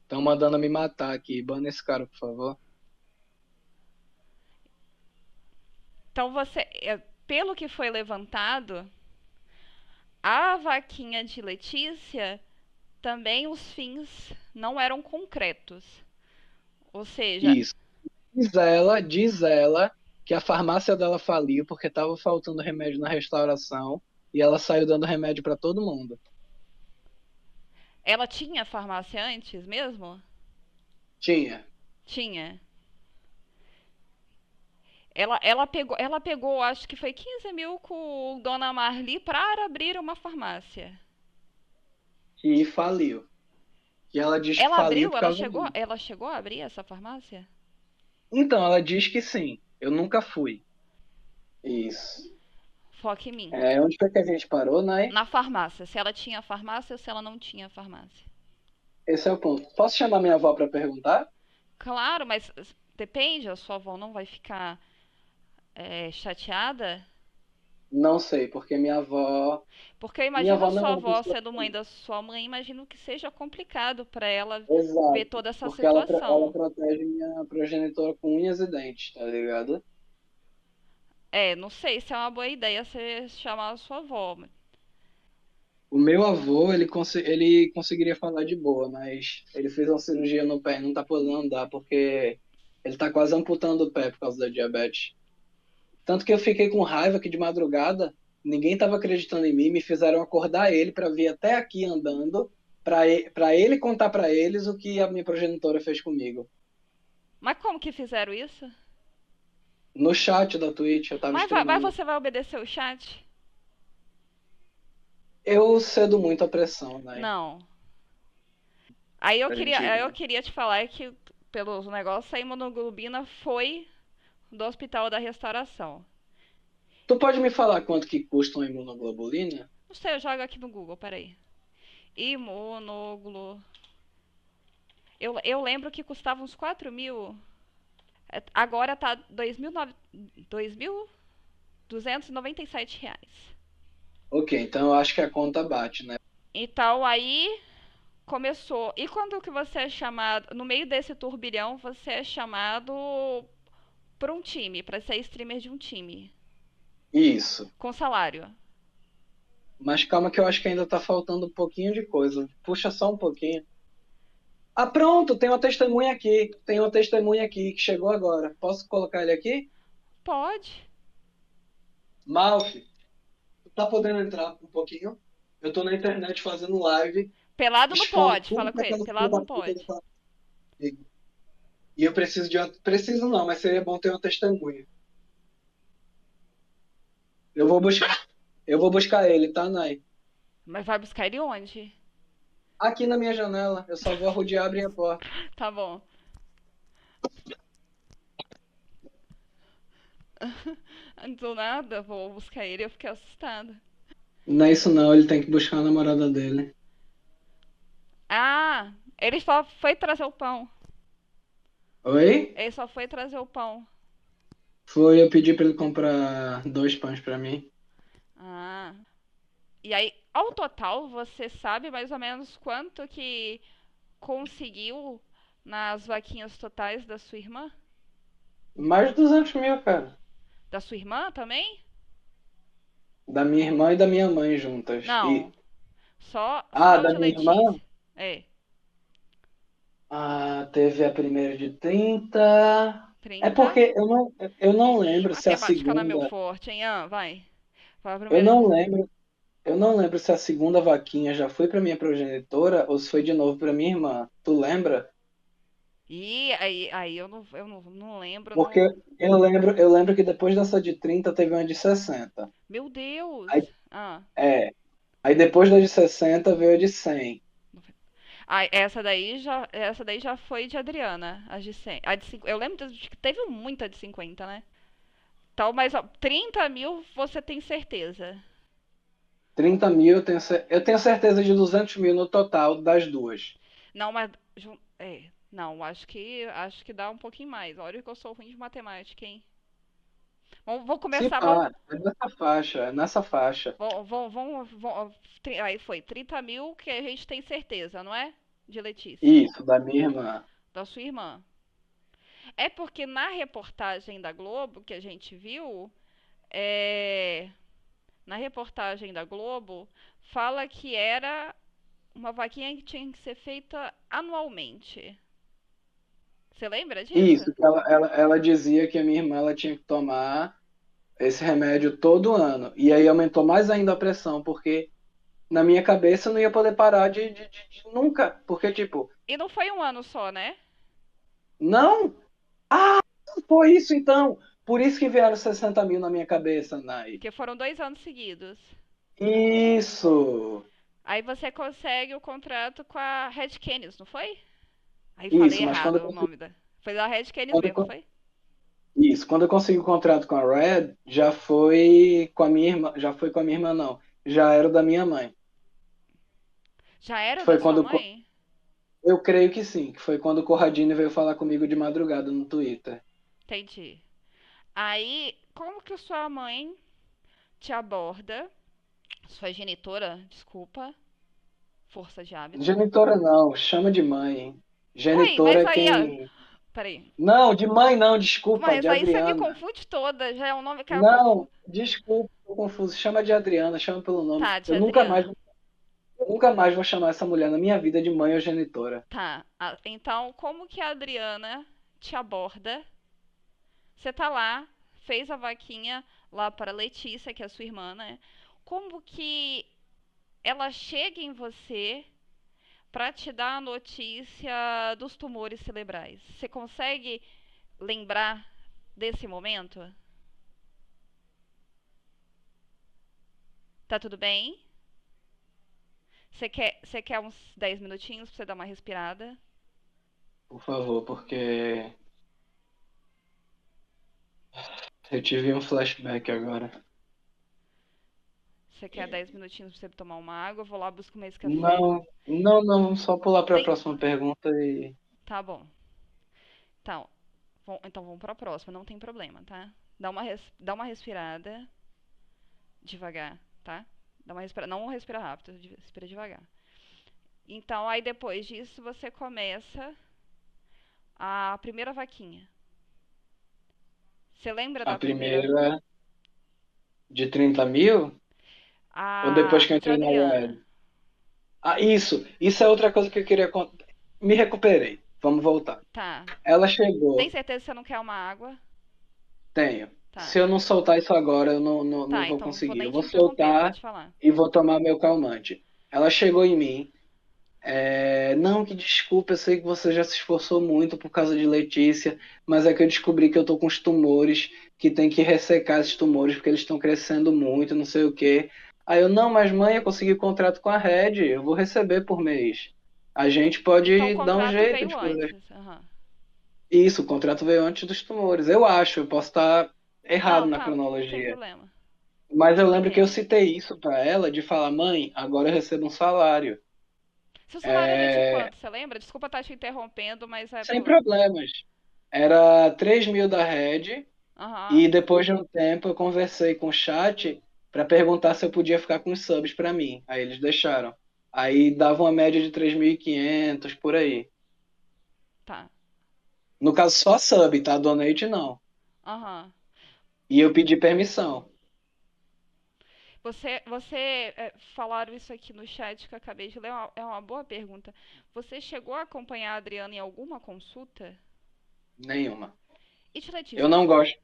Estão mandando me matar aqui. Bana esse cara, por favor. Então pelo que foi levantado, a vaquinha de Letícia também os fins não eram concretos. Ou seja, Isso. Diz ela que a farmácia dela faliu porque estava faltando remédio na restauração e ela saiu dando remédio para todo mundo. ela tinha farmácia antes mesmo? Tinha. Tinha. Ela pegou, acho que foi 15 mil com Dona Marli para abrir uma farmácia. E faliu. E ela diz que Ela faliu abriu? por Ela causa chegou, disso. ela chegou a abrir essa farmácia? Então, ela diz que sim. Eu nunca fui. Isso. Foca em mim. Onde foi que a gente parou, né? Na farmácia. Se ela tinha farmácia ou se ela não tinha farmácia. Esse é o ponto. Posso chamar minha avó para perguntar? Claro, mas depende, a sua avó não vai ficar chateada? Não sei, porque minha avó. Porque eu Minha imagino a avó não é sua uma avó pessoa sendo mãe assim. da sua mãe, imagino que seja complicado para ela ver Exato. toda essa Porque ela situação. protege minha progenitora com unhas e dentes, tá ligado? Não sei se é uma boa ideia você chamar a sua avó. O meu avô, ele conseguiria falar de boa, mas ele fez uma cirurgia no pé e não tá podendo andar porque ele tá quase amputando o pé por causa da diabetes. Tanto que eu fiquei com raiva que de madrugada ninguém tava acreditando em mim, me fizeram acordar ele para vir até aqui andando, para ele contar para eles o que a minha progenitora fez comigo. Mas como que fizeram isso? No chat da Twitch, eu tava Mas streamando. você vai obedecer o chat? Eu cedo muito à pressão, né? Não. Aí eu queria te falar que, pelos negócios, a imunoglobina foi do Hospital da Restauração. Tu pode me falar quanto que custa uma imunoglobulina? Não sei, eu jogo aqui no Google, peraí. Imunoglo. Eu lembro que custava uns 4 mil. Agora tá 2.297 reais. Ok, então eu acho que a conta bate, né? Então aí começou. E quando que você é chamado? No meio desse turbilhão, você é chamado por um time, para ser streamer de um time. Isso. Com salário. Mas calma que eu acho que ainda tá faltando um pouquinho de coisa. Puxa só um pouquinho. Ah, pronto, tem uma testemunha aqui. Tem uma testemunha aqui que chegou agora. Posso colocar ele aqui? Pode. Malf, tu tá podendo entrar um pouquinho? Eu tô na internet fazendo live, Pelado não expondo pode, tudo fala que com ele. aquela filha Pelado da não puta pode. tá comigo. E eu preciso de uma... Preciso não, mas seria bom ter uma testemunha. Eu vou buscar, eu vou buscar ele, tá, Nai? Mas vai buscar ele onde? Aqui na minha janela. Eu só vou arrodear e abrir a porta. Tá bom. Do nada, vou buscar ele, eu fiquei assustada. Não é isso não, ele tem que buscar a namorada dele. Ah, ele só foi trazer o pão. Oi? Ele só foi trazer o pão. Foi, eu pedi pra ele comprar 2 pães pra mim. Ah. E aí, ao total, você sabe mais ou menos quanto que conseguiu nas vaquinhas totais da sua irmã? Mais de 200 mil, cara. Da sua irmã também? Da minha irmã e da minha mãe juntas. Não. E, Só o da de minha irmã, Letícia. É, teve a primeira de 30. É 30. porque eu não Ixi, lembro se a matemática não é meu segunda. forte, hein? Ah, vai. Vai a Eu primeira. não lembro. Eu não lembro se a segunda vaquinha já foi pra minha progenitora ou se foi de novo pra minha irmã. Tu lembra? E aí eu não lembro, Porque não. eu lembro que depois dessa de 30 teve uma de 60. Meu Deus! Aí, Ah, é. Aí depois da de 60 veio a de 100. ah, essa daí já foi de Adriana, a de 100. A de 50, eu lembro de que teve muita de 50, né? Então, mas ó, 30 mil você tem certeza. 30 mil, eu tenho certeza de 200 mil no total das duas. Não, mas. Não, acho que dá um pouquinho mais. Olha que eu sou ruim de matemática, hein? Vamos Se começar. pá, é nessa faixa, é nessa faixa. Aí foi 30 mil que a gente tem certeza, não é? De Letícia. Isso, da minha irmã. Da sua irmã. É porque na reportagem da Globo que a gente viu, é, na reportagem da Globo, fala que era uma vaquinha que tinha que ser feita anualmente. Você lembra disso? Isso, que ela dizia que a minha irmã ela tinha que tomar esse remédio todo ano. E aí aumentou mais ainda a pressão, porque na minha cabeça eu não ia poder parar de nunca. Porque, tipo, E não foi um ano só, né? não, foi isso então. Por isso que vieram 60 mil na minha cabeça, Nai. Porque foram 2 anos seguidos. Isso, Aí você consegue o contrato com a Red Canids, não foi? Aí falei isso, mas errado o nome da. Foi da Red Canids quando mesmo, eu, foi? isso, quando eu consegui o contrato com a Red, já foi com a minha irmã, já foi com a minha irmã não, já era o da minha mãe. Já era Foi da sua quando mãe? eu creio que sim, que foi quando o Corradini veio falar comigo de madrugada no Twitter. Entendi. Aí, como que sua mãe te aborda? Sua genitora, desculpa, força de hábito. Genitora não, chama de mãe. Ué, Genitora mas é aí, ó, quem. peraí. Não, de mãe não, desculpa, Mas de aí você me Adriana. confunde toda, já é um nome que eu Não, confundo. desculpa, tô confuso. Chama de Adriana, chama pelo nome. Tá, tia Adriana. Eu nunca mais vou chamar essa mulher na minha vida de mãe ou genitora. Tá, então como que a Adriana te aborda? Você tá lá, fez a vaquinha lá para Letícia, que é a sua irmã, né? Como que ela chega em você para te dar a notícia dos tumores cerebrais? Você consegue lembrar desse momento? Tá tudo bem? Você quer uns 10 minutinhos pra você dar uma respirada? Por favor, porque eu tive um flashback agora. Você quer 10 minutinhos pra você tomar uma água? Eu vou lá buscar mais café. Não, não, não, vamos só pular para a Tem, próxima pergunta e. Tá bom. Então, então vamos pra próxima, não tem problema, tá? Dá uma respirada devagar, tá? Não respira rápido, respira devagar. Então, aí depois disso você começa a primeira vaquinha. Você lembra A da primeira? primeira de 30 mil? Ou depois A que eu de entrei na Adriana. UEL? Ah, isso é outra coisa que eu queria contar. Me recuperei. Vamos voltar. Tá. Ela Tem chegou. certeza que você não quer uma água? Tenho. Tá. Se eu não soltar isso agora, eu não Tá, vou então não vou conseguir. nem Eu te vou interromper, soltar pode falar. e vou tomar meu calmante. Ela chegou em mim. Não, que desculpa, eu sei que você já se esforçou muito por causa de Letícia, mas é que eu descobri que eu tô com os tumores, que tem que ressecar esses tumores porque eles estão crescendo muito, não sei o quê. Aí eu, não, mas mãe, eu consegui contrato com a Red, eu vou receber por mês. A gente Então o pode dar um contrato jeito veio de fazer. antes. Aham. Isso, o contrato veio antes dos tumores. Eu acho, eu posso estar errado Não, na tá, sem cronologia. problema. Mas eu lembro que eu Entendo. citei isso pra ela, de falar, mãe, agora eu recebo um salário. Seu salário era de É, quanto, você lembra? Desculpa estar te interrompendo, mas é sem pro. problemas. Era 3 mil da Red, Aham. e depois de um tempo eu conversei com o chat para perguntar se eu podia ficar com os subs para mim. Aí eles deixaram. Aí dava uma média de 3.500 por aí. Tá. No caso, só sub, tá? Donate não. Aham. E eu pedi permissão. Falaram isso aqui no chat que eu acabei de ler, é uma boa pergunta. Você chegou a acompanhar a Adriana em alguma consulta? Nenhuma. E de Eu Letícia? não gosto,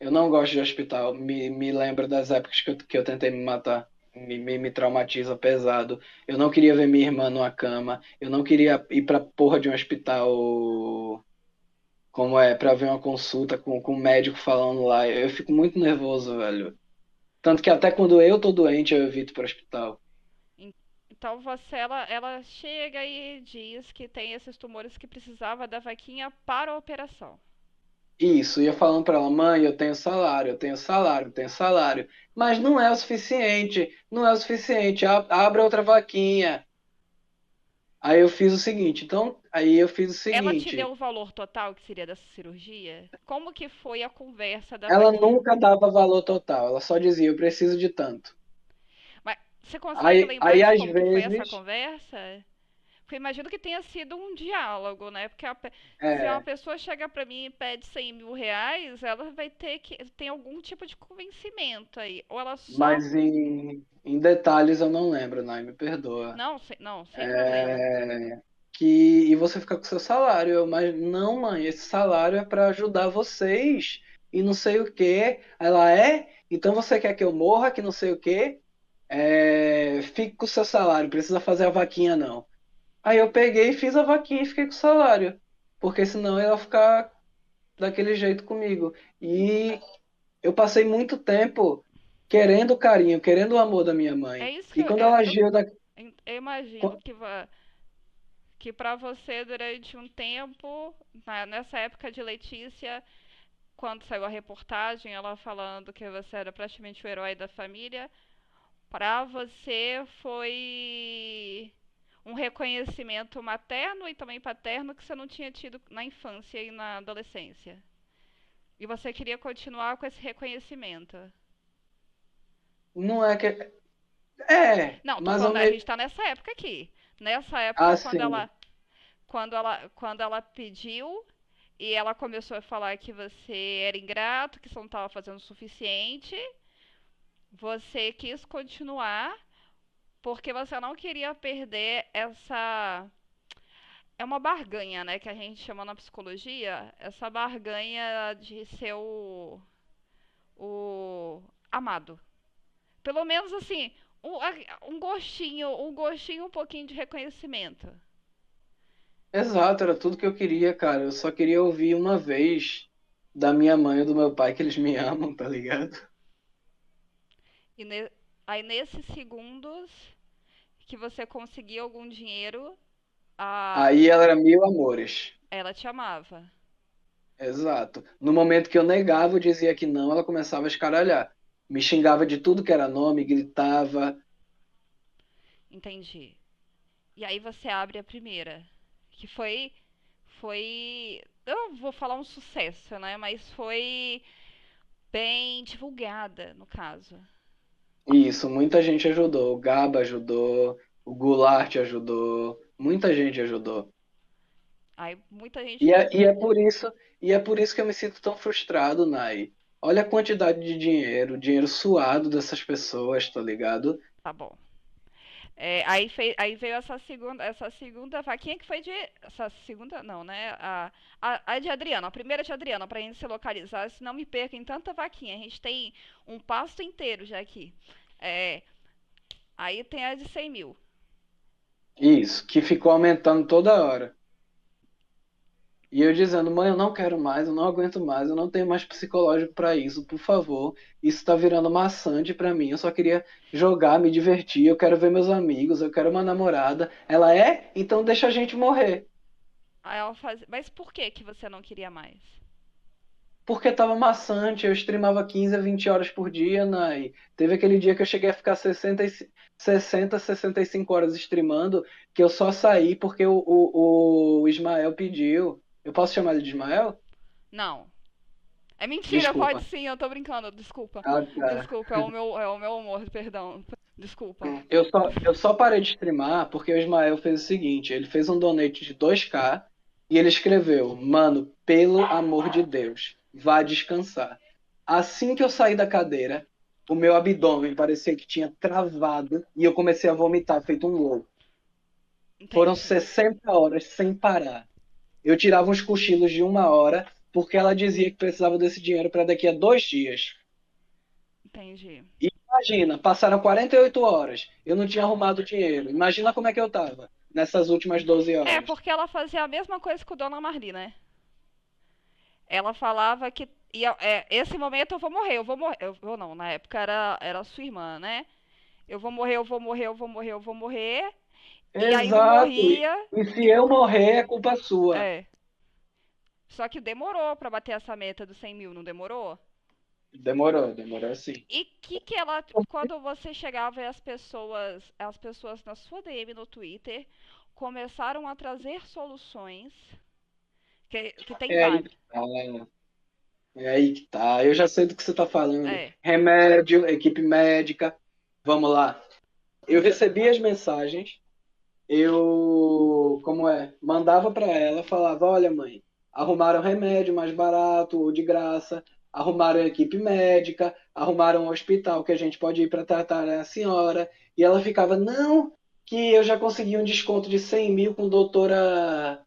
eu não gosto de hospital. Me lembra das épocas que eu tentei me matar. Me traumatiza pesado. Eu não queria ver minha irmã numa cama. Eu não queria ir pra porra de um hospital como é pra ver uma consulta com um médico falando lá. Eu fico muito nervoso, velho. Tanto que até quando eu tô doente, eu evito ir pro hospital. En- Então ela chega e diz que tem esses tumores que precisava da vaquinha para a operação. Isso, ia falando pra ela, mãe, eu tenho salário, eu tenho salário, eu tenho salário. Mas não é o suficiente, não é o suficiente. Abra outra vaquinha. Aí eu fiz o Ela te deu seguinte, o valor total que seria dessa cirurgia? Como que foi a conversa da ela vaquinha? nunca dava valor total, ela só dizia, eu preciso de tanto. Mas você consegue lembrar Aí de às como que foi essa vezes, conversa? Porque eu imagino que tenha sido um diálogo, né? Porque se uma é, pessoa chega pra mim e pede 100 mil reais, ela vai ter que tem algum tipo de convencimento aí. Ou ela só. mas em detalhes eu não lembro, Nai, me perdoa. Não, sem problema. É, e você fica com seu salário. Mas não, mãe, esse salário é para ajudar vocês e não sei o quê. Ela é? Então você quer que eu morra, que não sei o quê? Fique com o seu salário, precisa fazer a vaquinha não. Aí eu peguei, fiz a vaquinha e fiquei com o salário, porque senão ela ia ficar daquele jeito comigo. E eu passei muito tempo querendo o carinho, querendo o amor da minha É mãe. isso que E quando ela agiu da... eu imagino que para você durante um tempo, nessa época de Letícia, quando saiu a reportagem, ela falando que você era praticamente o herói da família, para você foi um reconhecimento materno e também paterno que você não tinha tido na infância e na adolescência. E você queria continuar com esse reconhecimento. Não é que... Não, tô mas ao falando, a mesmo... gente tá nessa época aqui. Nessa época, Assim, quando ela pediu e ela começou a falar que você era ingrato, que você não estava fazendo o suficiente, você quis continuar porque você não queria perder essa. É uma barganha, né? Que a gente chama na psicologia. Essa barganha de ser o amado. Pelo menos assim, um gostinho, um pouquinho de reconhecimento. exato, era tudo que eu queria, cara. Eu só queria ouvir uma vez da minha mãe ou do meu pai que eles me amam, tá ligado? E aí nesses segundos que você conseguia algum dinheiro, a, Aí ela era mil amores. ela te amava. Exato. No momento que eu negava, eu dizia que não, ela começava a escaralhar. Me xingava de tudo que era nome, gritava. Entendi. E aí você abre a primeira, que foi. Eu vou falar um sucesso, né? Mas foi bem divulgada, no caso. Isso, muita gente ajudou. O Gaba ajudou, o Goulart ajudou, muita gente ajudou. Aí muita gente E é, ficou. e é por isso, e é por isso que eu me sinto tão frustrado, Nai. Olha a quantidade de dinheiro suado dessas pessoas, tá ligado? Tá bom. Aí veio essa segunda vaquinha que foi de. Essa segunda, não, né? A de Adriana, a primeira de Adriana, pra gente se localizar, se não me perca em tanta vaquinha. A gente tem um pasto inteiro já aqui. É, aí tem a de 100 mil. Isso, que ficou aumentando toda hora. E eu dizendo, mãe, eu não quero mais, eu não aguento mais, eu não tenho mais psicológico para isso, por favor. Isso tá virando maçante para mim. Eu só queria jogar, me divertir, eu quero ver meus amigos, eu quero uma namorada. Ela é? Então deixa a gente morrer. Aí ela fazia. Mas por que que você não queria mais? Porque tava maçante, eu streamava 15 a 20 horas por dia, né? Teve aquele dia que eu cheguei a ficar 65 horas streamando, que eu só saí porque o Ismael pediu. Eu posso chamar ele de Ismael? Não. É mentira, pode Desculpa. sim, eu tô brincando. Desculpa. Ah, tá. Desculpa, é o meu humor, perdão. Desculpa. Eu só parei de streamar porque o Ismael fez o seguinte: ele fez um donate de 2K e ele escreveu: Mano, pelo amor de Deus, vá descansar. Assim que eu saí da cadeira, o meu abdômen parecia que tinha travado e eu comecei a vomitar, feito um louco. Foram Entendi. 60 horas sem parar. Eu tirava uns cochilos de 1 hora porque ela dizia que precisava desse dinheiro para daqui a 2 dias. Entendi. E imagina, passaram 48 horas, eu não tinha arrumado dinheiro. Imagina como é que eu tava nessas últimas 12 É, horas. porque ela fazia a mesma coisa com Dona Marli, né? Ela falava que esse momento eu vou morrer, eu vou morrer. Eu vou não, na época era sua irmã, né? Eu vou morrer, eu vou morrer, eu vou morrer, eu vou morrer. E aí não Exato. E, morria. e se E, eu morrer, é culpa sua. é. Só que demorou pra bater essa meta dos 100 mil, não demorou? Demorou sim. E que ela. Quando você chegava e as pessoas na sua DM no Twitter começaram a trazer soluções. Que tem É aí várias. que tá. É aí que tá. Eu já sei do que você tá falando. É. Remédio, equipe médica. Vamos lá. Eu recebi as mensagens, como é, mandava para ela, falava, olha mãe, arrumaram remédio mais barato ou de graça, arrumaram equipe médica, arrumaram um hospital que a gente pode ir para tratar a senhora, e ela ficava, não, que eu já consegui um desconto de 100 mil com doutora,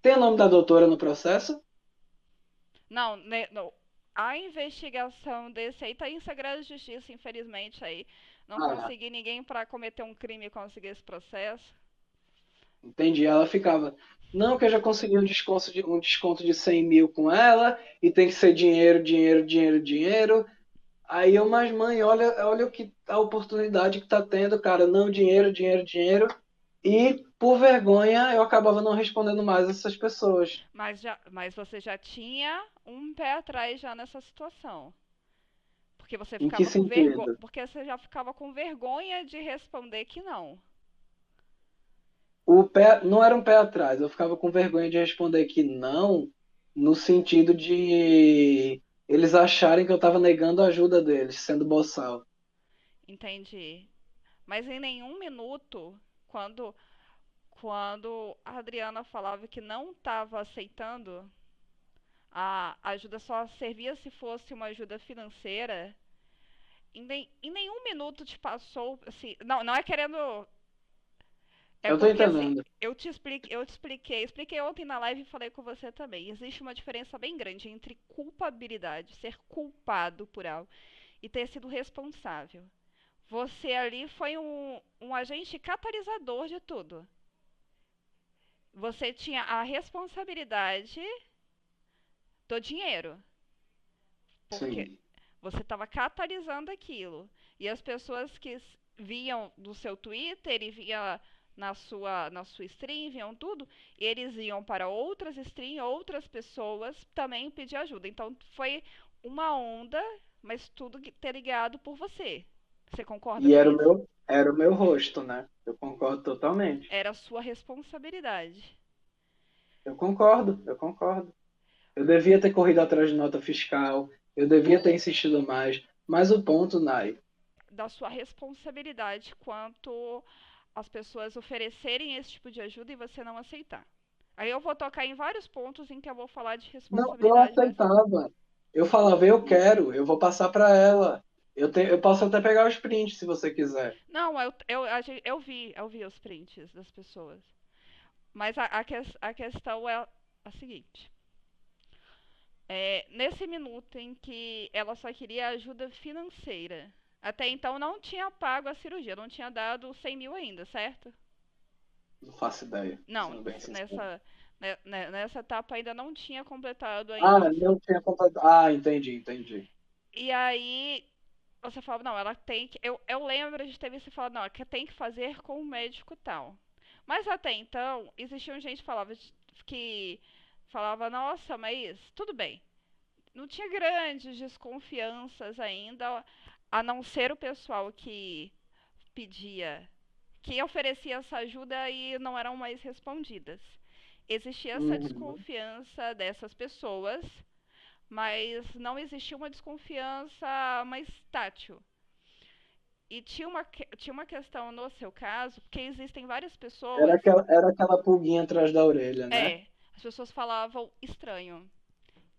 tem o nome da doutora no processo? Não, não, a investigação desse aí tá em segredo de justiça, infelizmente aí. Não Ah, consegui ninguém pra cometer um crime e conseguir esse processo. entendi. Ela ficava, não, que eu já consegui um desconto de 100 mil com ela, e tem que ser dinheiro, dinheiro, dinheiro, dinheiro. Aí eu, mas mãe, olha o que a oportunidade que tá tendo, cara. Não, dinheiro, dinheiro, dinheiro. E por vergonha eu acabava não respondendo mais essas pessoas. Mas você já tinha um pé atrás já nessa situação. Porque você Em que ficava com vergonha. sentido? Porque você já ficava com vergonha de responder que não. O pé não era um pé atrás, eu ficava com vergonha de responder que não, no sentido de eles acharem que eu estava negando a ajuda deles, sendo boçal. Entendi. Mas em nenhum minuto, quando a Adriana falava que não estava aceitando, a ajuda só servia se fosse uma ajuda financeira. Em nenhum minuto te passou, assim, não é querendo. É Eu tô porque assim, entendendo. eu te expliquei ontem na live e falei com você também. Existe uma diferença bem grande entre culpabilidade, ser culpado por algo, e ter sido responsável. Você ali foi um agente catalisador de tudo. Você tinha a responsabilidade do dinheiro, porque Sim, você estava catalisando aquilo. E as pessoas que viam no seu Twitter e via na sua stream, viam tudo, eles iam para outras streams, outras pessoas também pedir ajuda. Então foi uma onda, mas tudo ter ligado por você. Você concorda E com isso? era o meu rosto, né? Eu concordo totalmente. Era sua responsabilidade. Eu concordo, eu concordo. Eu devia ter corrido atrás de nota fiscal, eu devia ter insistido mais. Mas o ponto, Nai, Da sua responsabilidade quanto as pessoas oferecerem esse tipo de ajuda e você não aceitar. Aí eu vou tocar em vários pontos em que eu vou falar de não, eu responsabilidade dessa. aceitava. Eu falava, eu quero, eu vou passar para ela. Eu posso até pegar os prints se você quiser. Não, eu vi os prints das pessoas. Mas a questão é a seguinte. Nesse minuto em que ela só queria ajuda financeira, até então não tinha pago a cirurgia, não tinha dado 100 mil ainda, certo? Não faço ideia, Não, sendo bem sincero. nessa etapa ainda não tinha completado Ah, ainda. não tinha completo. Ah, entendi, entendi. E aí você fala, não, ela tem que. Eu lembro de ter visto e falar, não, que tem que fazer com o médico tal. Mas até então, existiam gente que falava, nossa, mas tudo bem. Não tinha grandes desconfianças ainda, a não ser o pessoal que pedia, que oferecia essa ajuda e não eram mais respondidas. Existia essa Uhum. desconfiança dessas pessoas, mas não existia uma desconfiança mais tátil. E tinha uma questão no seu caso, porque existem várias pessoas. Era aquela pulguinha atrás da orelha, né? As pessoas falavam estranho.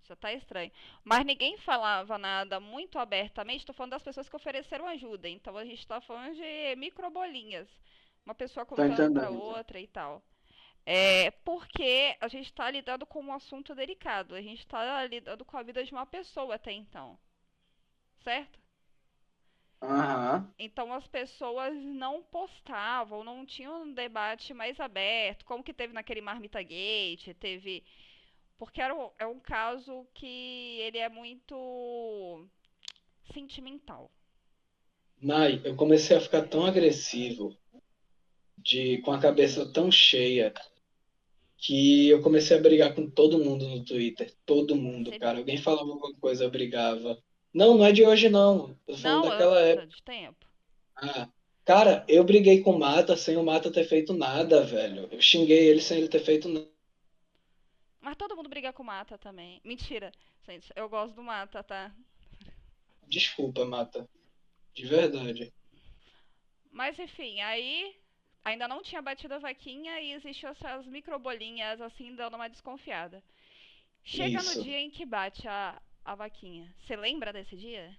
Já tá estranho. Mas ninguém falava nada muito abertamente. Estou falando das pessoas que ofereceram ajuda. Então a gente está falando de microbolinhas. Uma pessoa Tô contando para entendendo. outra e tal. Porque a gente está lidando com um assunto delicado. A gente está lidando com a vida de uma pessoa até então. Certo? Aham. Então as pessoas não postavam, não tinham um debate mais aberto, como que teve naquele Marmita Gate, teve. Porque é um caso que ele é muito sentimental. Nai, eu comecei a ficar tão agressivo, com a cabeça tão cheia, que eu comecei a brigar com todo mundo no Twitter. Todo mundo, Sei cara. não. Alguém falava alguma coisa, eu brigava. Não, não é de hoje, não. Eu tô falando Não, daquela tá época. de tempo. Ah, cara, eu briguei com o Mata sem o Mata ter feito nada, velho. Eu xinguei ele sem ele ter feito nada. Mas todo mundo briga com o Mata também. Mentira, gente, eu gosto do Mata, tá? Desculpa, Mata. De verdade. Mas enfim, aí ainda não tinha batido a vaquinha e existiam essas microbolinhas assim dando uma desconfiada. Chega no Isso. dia em que bate a vaquinha. Você lembra desse dia?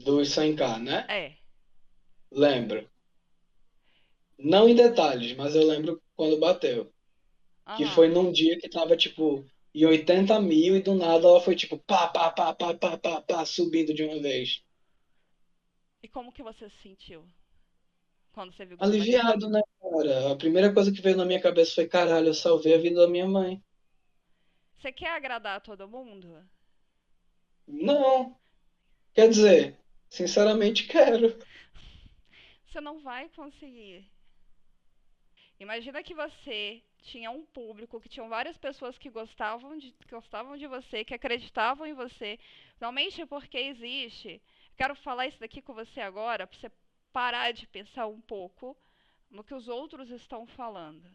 Dos 100K, né? É. Lembro. Não em detalhes, mas eu lembro quando bateu. Que foi Aham. num dia que tava, tipo, em 80 mil e do nada ela foi, tipo, pá, pá, pá, pá, pá, pá, pá, subindo de uma vez. E como que você se sentiu quando você viu que tinha batido? Aliviado, né, cara? A primeira coisa que veio na minha cabeça foi, caralho, eu salvei a vida da minha mãe. Você quer agradar a todo mundo? Não, quer dizer, sinceramente quero. Você não vai conseguir. Imagina que você tinha um público, que tinham várias pessoas que gostavam de você, que acreditavam em você. Realmente é porque existe. Quero falar isso daqui com você agora, para você parar de pensar um pouco no que os outros estão falando.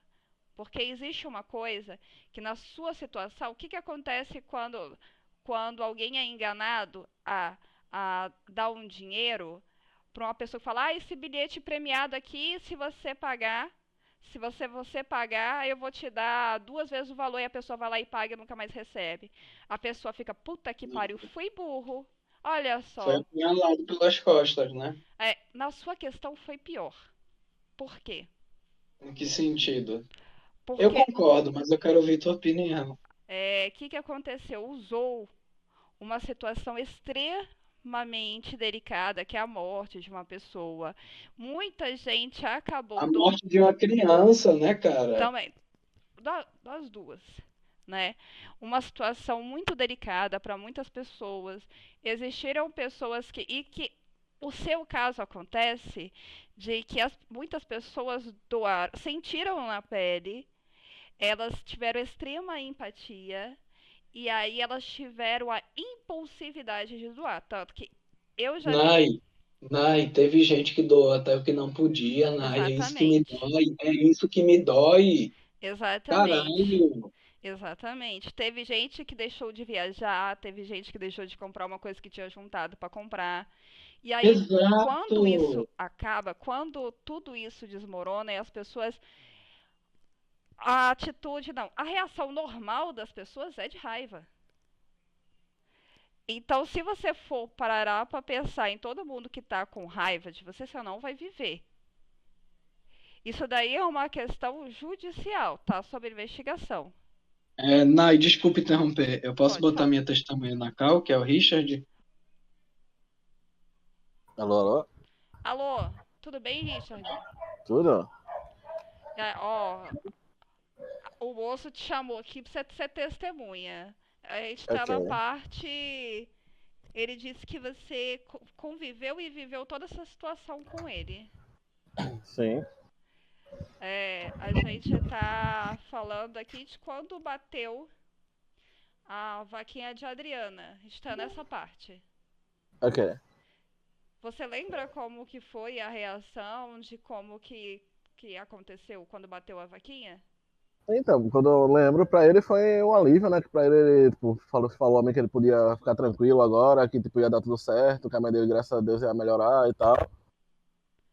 Porque existe uma coisa que na sua situação, o que, que acontece quando alguém é enganado a dar um dinheiro para uma pessoa que fala, esse bilhete premiado aqui, se você pagar, eu vou te dar duas vezes o valor e a pessoa vai lá e paga e nunca mais recebe. A pessoa fica, puta que pariu, fui burro. Olha Foi só. apunhalado pelas costas, né? Na sua questão foi pior. Por quê? Em que sentido? Eu Porque concordo, mas eu quero ouvir tua opinião. que aconteceu? Usou uma situação extremamente delicada, que é a morte de uma pessoa. Muita gente A acabou morte de uma criança, né, cara? também das duas, né? Uma situação muito delicada para muitas pessoas. Existiram pessoas que o seu caso acontece de que muitas pessoas sentiram na pele, elas tiveram extrema empatia e aí elas tiveram a impulsividade de doar. Tanto que eu já vi. Nai, Nai, teve gente que doou até o que não podia, Nai. É isso que me Exatamente. dói. É isso que me dói. Exatamente. Caralho. Exatamente. Teve gente que deixou de viajar, teve gente que deixou de comprar uma coisa que tinha juntado para comprar. E aí, Exato. quando isso acaba, quando tudo isso desmorona e as pessoas. A atitude, não. A reação normal das pessoas é de raiva. Então, se você for parar para pensar em todo mundo que tá com raiva de você, você não vai viver. Isso daí é uma questão judicial, tá? Sobre investigação. Nai, desculpe interromper. Eu posso Pode botar falar. minha testemunha na cal, que é o Richard? Alô, alô? Alô, tudo bem, Richard? Tudo? Ó, o moço te chamou aqui pra você ser testemunha. A gente tá Ok. na parte. Ele disse que você conviveu e viveu toda essa situação com ele. Sim. A gente tá falando aqui de quando bateu a vaquinha de Adriana. A gente tá nessa parte. Ok. Você lembra como que foi a reação de como que aconteceu quando bateu a vaquinha? Então, quando eu lembro, pra ele foi um alívio, né? Que pra ele tipo, falou a mim que ele podia ficar tranquilo agora, que tipo, ia dar tudo certo, que a mãe dele, graças a Deus, ia melhorar e tal.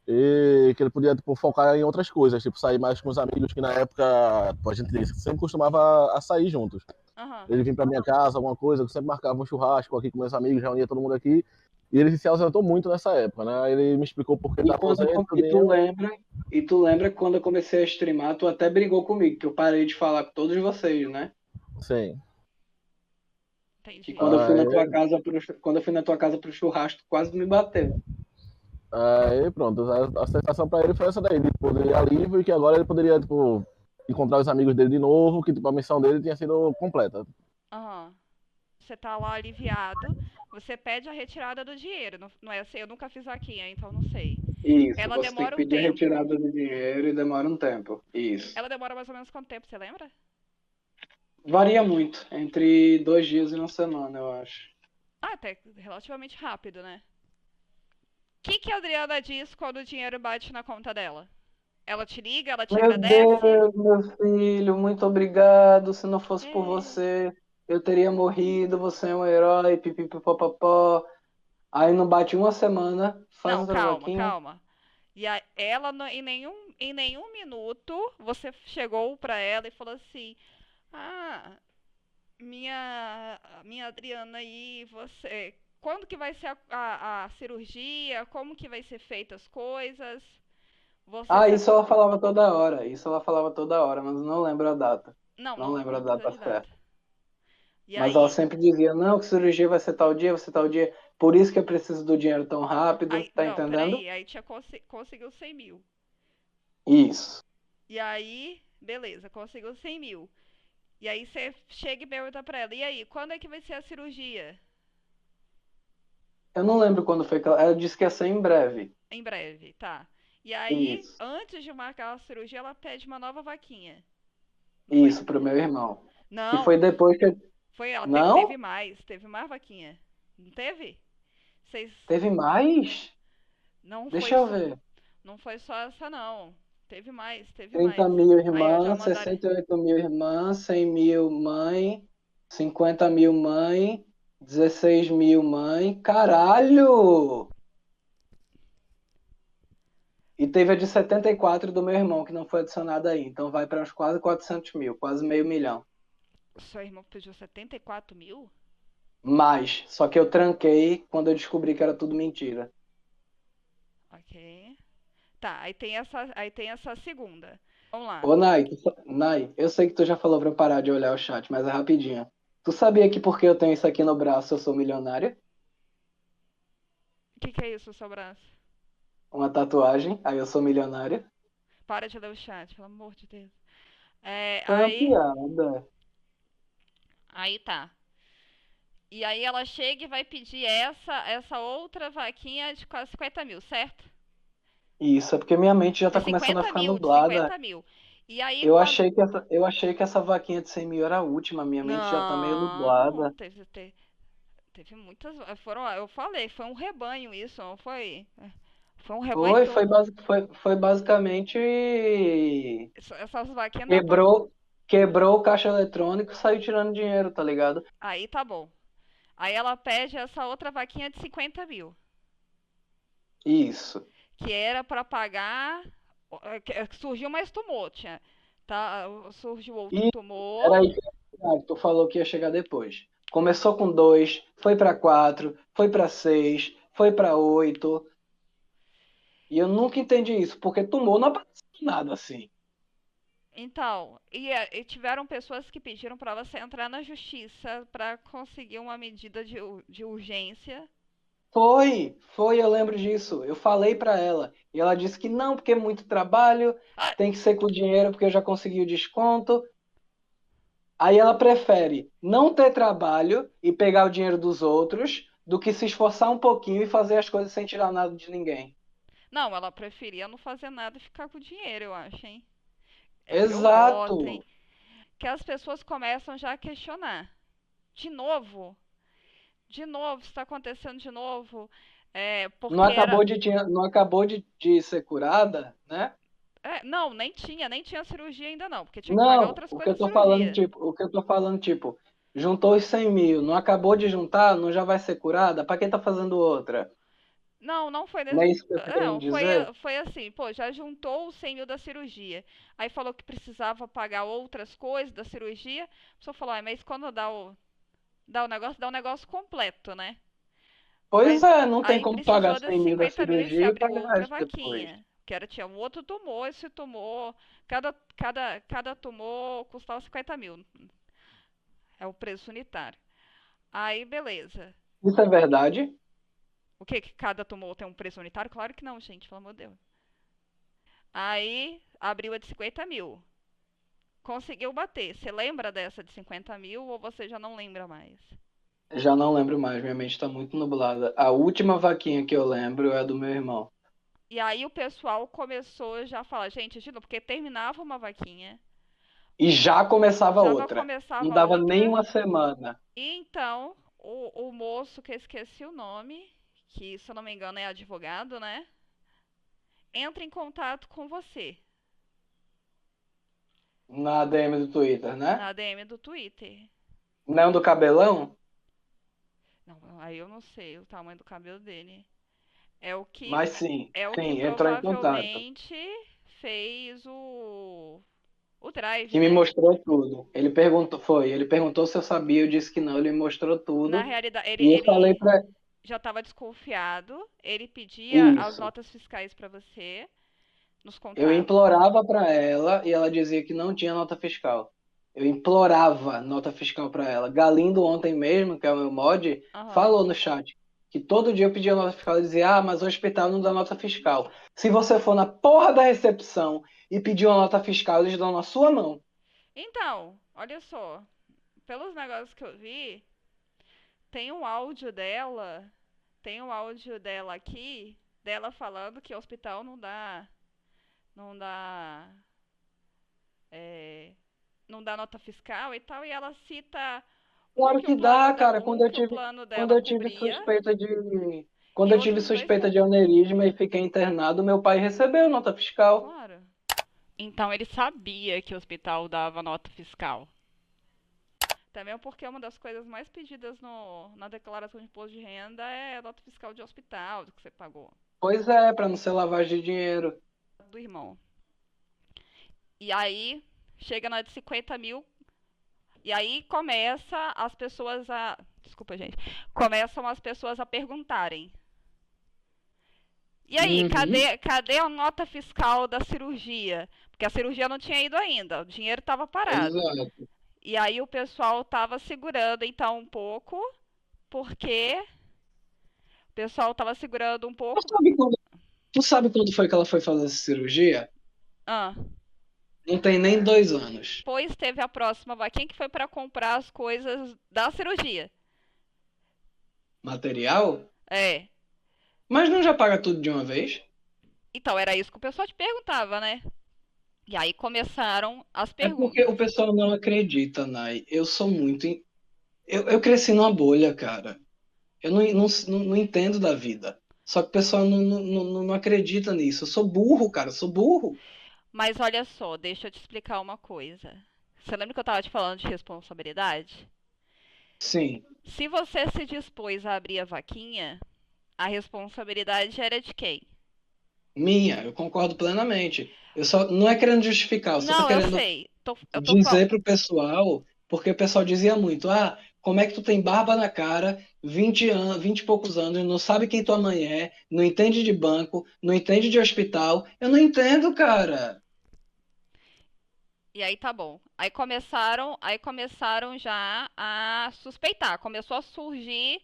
E que ele podia tipo, focar em outras coisas, tipo, sair mais com os amigos que na época, tipo, a gente sempre costumava a sair juntos. Aham. Ele vinha pra minha casa, alguma coisa, eu sempre marcava um churrasco aqui com meus amigos, reunia todo mundo aqui. E ele se ausentou muito nessa época, né? Aí ele me explicou por que E, estava quando, ausente, e tu tudinho. lembra, e tu lembra que quando eu comecei a streamar, tu até brigou comigo, que eu parei de falar com todos vocês, né? Sim. E Entendi. quando eu fui na tua Aí, casa quando eu fui na tua casa pro churrasco, tu quase me bateu. aí pronto, a sensação pra ele foi essa daí, de poder alívio e que agora ele poderia, tipo, encontrar os amigos dele de novo, que tipo, a missão dele tinha sido completa. Aham. Você tá lá aliviado. Você pede a retirada do dinheiro. Não, não é assim? Eu nunca fiz vaquinha, então não sei. Isso, Ela você tem que demora um pedir a tempo. retirada do dinheiro e demora um tempo. Isso. Ela demora mais ou menos quanto tempo, você lembra? Varia muito, entre 2 dias e uma semana, eu acho. Ah, até relativamente rápido, né? O que a Adriana diz quando o dinheiro bate na conta dela? Ela te liga, ela te Meu agradece? Deus, meu filho, muito obrigado. Se não fosse por É. você, eu teria morrido. Você é um herói, pipipipopopó. Aí não bate uma semana, faz Não, outra calma, vaquinha. calma. E ela, em nenhum minuto, você chegou pra ela e falou assim: Ah, minha Adriana aí, você. Quando que vai ser a cirurgia? Como que vai ser feitas as coisas? Você Ah, se. isso ela falava toda hora. Isso ela falava toda hora, mas eu não lembro a data. Não, Não não, lembro a não precisa data de data. certa. E Mas ela aí? sempre dizia, não, que cirurgia vai ser tal dia, vai ser tal dia. Por isso que eu preciso do dinheiro tão rápido, Aí tá não, entendendo? peraí. Aí tinha conseguiu 100 mil. Isso. E aí, beleza, conseguiu 100 mil. E aí você chega e pergunta pra ela: E aí, quando é que vai ser a cirurgia? Eu não lembro quando foi que ela disse que ia ser em breve. Em breve, tá. E aí, Isso. antes de marcar a cirurgia, ela pede uma nova vaquinha. Não foi Isso, isso? pro meu irmão. Que foi Não, depois que. foi ela. Não? Teve mais vaquinha. Não teve? Vocês. Teve mais? Não foi Deixa eu só. ver. Não foi só essa, não. Teve mais, teve 30 mais. mil Aí, ó, já irmã, mandaram. 68 mil irmã, 100 mil mãe, 50 mil mãe, 16 mil mãe. Caralho! E teve a de 74 do meu irmão, que não foi adicionada aí. Então vai para uns quase 400 mil, quase meio milhão. Sua irmã pediu 74 mil? Mais. Só que eu tranquei quando eu descobri que era tudo mentira. Ok. Tá, aí tem essa segunda. Vamos lá. Ô, Nai, Nai, eu sei que tu já falou pra eu parar de olhar o chat, mas é rapidinho. Tu sabia que porque eu tenho isso aqui no braço eu sou milionária? O que é isso, seu braço? Uma tatuagem, aí eu sou milionária? Para de ler o chat, pelo amor de Deus. É, Foi uma piada. aí tá. E aí ela chega e vai pedir essa outra vaquinha de quase 50 mil, certo? Isso, é porque minha mente já De tá começando a 50 ficar mil, de nublada. 50 mil. E aí Eu quando. achei que essa vaquinha de 100 mil era a última, minha mente já tá meio Não, nublada. Teve muitas. Eu falei, foi um rebanho isso, não foi? Foi um rebanho Foi, todo. foi basicamente. Essas vaquinhas dá pra. Quebrou o caixa eletrônico e saiu tirando dinheiro, tá ligado? Aí tá bom. Aí ela pede essa outra vaquinha de 50 mil. Isso. Que era pra pagar. Surgiu mais tumor, tinha. Tá, surgiu outro E era tumor. aí que eu ia chegar, que tu falou que ia chegar depois. Começou com 2, foi pra 4, foi pra 6, foi pra 8. E eu nunca entendi isso, porque tumor não aparece nada assim. Então, e tiveram pessoas que pediram pra você entrar na justiça pra conseguir uma medida de urgência. Foi, eu lembro disso. Eu falei pra ela. E ela disse que não, porque é muito trabalho, Ah, tem que ser com dinheiro, porque eu já consegui o desconto. Aí ela prefere não ter trabalho e pegar o dinheiro dos outros do que se esforçar um pouquinho e fazer as coisas sem tirar nada de ninguém. não, ela preferia não fazer nada e ficar com o dinheiro, eu acho, hein? É meu voto, hein? Exato. Que as pessoas começam já a questionar. De novo? De novo? Está acontecendo de novo? Não Porque era. acabou não acabou de ser curada, né? Não, nem tinha cirurgia ainda não, porque tinha que pagar Não, outras o que eu coisas de tô falando, cirurgia. tipo, juntou os 100 mil, não acabou de juntar, não já vai ser curada? Pra quem tá fazendo outra? Não, não foi Não desse. é isso que eu tô querendo Não, foi, dizer? foi assim, pô, já juntou os 100 mil da cirurgia. Aí falou que precisava pagar outras coisas da cirurgia. A pessoa falou, mas quando dá o negócio completo, né? Pois Mas é, não tem aí como pagar precisou desses 100 mil da 50 mil e se cirurgia e abriu pagar o outra resto depois. vaquinha. Tinha um outro tumor, esse tumor, cada tumor custava 50 mil. É o preço unitário. Aí, beleza. Isso é verdade? O que que cada tumor tem um preço unitário? Claro que não, gente, pelo amor de Deus. Aí, abriu a de 50 mil. Conseguiu bater. Você lembra dessa de 50 mil ou você já não lembra mais? Já não lembro mais, minha mente tá muito nublada. A última vaquinha que eu lembro é a do meu irmão. E aí o pessoal começou já a falar, gente, de novo, porque terminava uma vaquinha, E já começava já não outra. Não começava dava nem outra. uma semana. E então, o moço, que eu esqueci o nome, que se eu não me engano é advogado, né? Entra em contato com você Na DM do Twitter, né? na DM do Twitter. Não do cabelão? Não, aí eu não sei o tamanho do cabelo dele. É o que Mas sim, é o que sim, entrou em contato. provavelmente fez o drive, Que me né? mostrou tudo. Ele perguntou se eu sabia, eu disse que não, ele me mostrou Na tudo. realidade, E eu falei pra já estava desconfiado. Ele pedia as isso. notas fiscais para você nos Eu contratos. implorava pra ela e ela dizia que não tinha nota fiscal. Eu implorava nota fiscal pra ela. Galindo ontem mesmo, que é o meu mod, Aham. falou no chat que todo dia eu pedia nota fiscal e dizia: "Ah, mas o hospital não dá nota fiscal. Se você for na porra da recepção e pedir uma nota fiscal, eles dão na sua mão." Então, olha só. Pelos negócios que eu vi, tem um áudio dela. Tem um áudio dela aqui, dela falando que o hospital não dá, é, não dá nota fiscal e tal, e ela cita um Claro que o que plano, dá, cara. um que o plano Quando dela eu tive cobria suspeita de, quando e eu tive outros dois suspeita não. de aneurisma e fiquei internado, meu pai recebeu nota fiscal. Claro. Então ele sabia que o hospital dava nota fiscal. Também porque uma das coisas mais pedidas na declaração de imposto de renda é a nota fiscal de hospital, do que você pagou, Pois é, para não ser lavagem de dinheiro. do irmão. E aí, chega na de 50 mil, e aí começa as pessoas a. Desculpa, gente. Começam as pessoas a perguntarem. E aí, Uhum, cadê a nota fiscal da cirurgia? Porque a cirurgia não tinha ido ainda, o dinheiro estava parado. exato. E aí o pessoal estava segurando então um pouco, porque o pessoal estava segurando um Tu pouco. sabe quando, tu sabe quando foi que ela foi fazer essa cirurgia? Ah, Não tem nem 2 anos. pois teve a próxima vaquinha que foi para comprar as coisas da cirurgia. Material? É. Mas não já paga tudo de uma vez? Então era isso que o pessoal te perguntava, né? E aí começaram as É porque perguntas. o pessoal não acredita, Nai. Eu sou muito. Eu cresci numa bolha, cara. Eu não entendo da vida. Só que o pessoal não acredita nisso. Eu sou burro, cara, eu sou burro. Mas olha só, deixa eu te explicar uma coisa. Você lembra que eu tava te falando de responsabilidade? Sim, Se você se dispôs a abrir a vaquinha, a responsabilidade era de quem? minha, eu concordo plenamente. Eu só não é querendo justificar, eu só tô Não, eu querendo sei. Eu tô falando. dizer pro pessoal, porque o pessoal dizia muito, como é que tu tem barba na cara, 20 anos, 20 e poucos anos, não sabe quem tua mãe é, não entende de banco, não entende de hospital. Eu não entendo, cara. E aí tá bom. Aí começaram já a suspeitar. Começou a surgir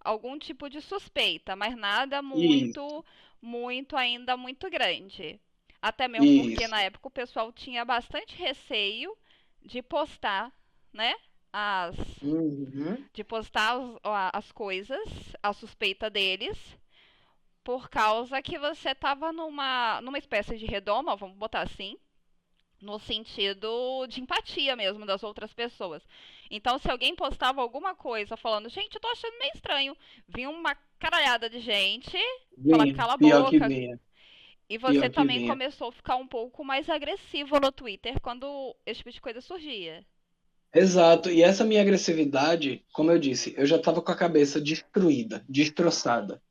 algum tipo de suspeita, mas nada Isso, muito ainda muito grande. Até mesmo porque isso. na época o pessoal tinha bastante receio de postar, né? As, Uhum. de postar as coisas, a suspeita deles, por causa que você tava numa espécie de redoma, vamos botar assim, no sentido de empatia mesmo das outras pessoas. Então, se alguém postava alguma coisa falando, gente, eu tô achando meio estranho, vinha uma caralhada de gente falar, Vinha, cala a pior que boca. vinha, E você pior que também vinha. começou a ficar um pouco mais agressivo no Twitter quando esse tipo de coisa surgia. Exato, e essa minha agressividade, como eu disse, eu já estava com a cabeça destruída, destroçada.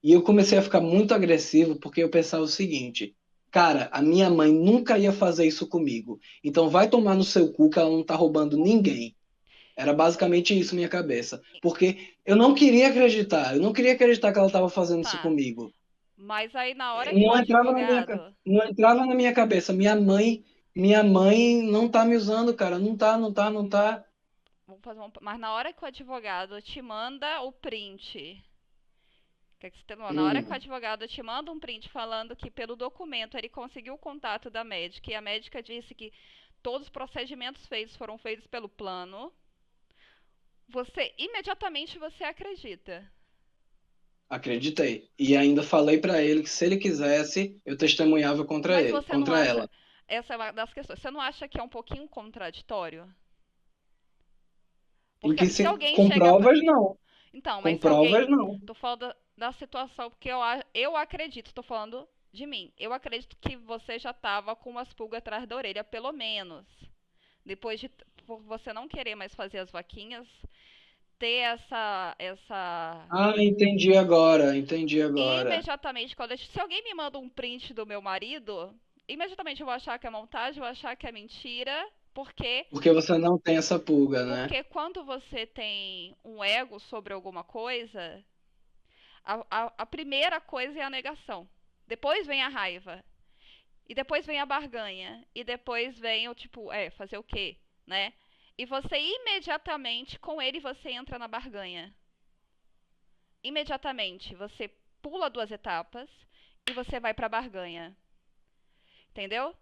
E eu comecei a ficar muito agressivo porque eu pensava o seguinte: cara, a minha mãe nunca ia fazer isso comigo. Então vai tomar no seu cu que ela não tá roubando ninguém. Era basicamente isso minha cabeça. Porque eu não queria acreditar que ela estava fazendo isso Tá. comigo. Mas aí na hora que o Não entrava na minha, advogado. não entrava na minha cabeça. Minha mãe não tá me usando, cara. Não tá, não tá, não tá. Mas na hora que o advogado te manda o print. Na hora que o Hum, advogado te manda um print falando que pelo documento ele conseguiu o contato da médica e a médica disse que todos os procedimentos feitos foram feitos pelo plano, você imediatamente você acredita. acreditei. E ainda falei pra ele que se ele quisesse, eu testemunhava contra Mas ele, você não contra acha, ela. essa é uma das questões, você não acha que é um pouquinho contraditório? Em Porque que se se alguém com chega pra... provas não. Então, Com mas se provas alguém... não. Tô falando da situação, porque eu acredito, tô falando de mim. Eu acredito que você já tava com umas pulgas atrás da orelha, pelo menos. Depois de por você não querer mais fazer as vaquinhas, ter essa Entendi agora, entendi agora. imediatamente se alguém me manda um print do meu marido, imediatamente eu vou achar que é montagem, eu vou achar que é mentira, porque Porque você não tem essa pulga, né? quando você tem um ego sobre alguma coisa, a primeira coisa é a negação. Depois vem a raiva. E depois vem a barganha. E depois vem o tipo, fazer o quê? Né? E você imediatamente, com ele, você entra na barganha. Imediatamente, você pula duas etapas e você vai pra barganha. Entendeu?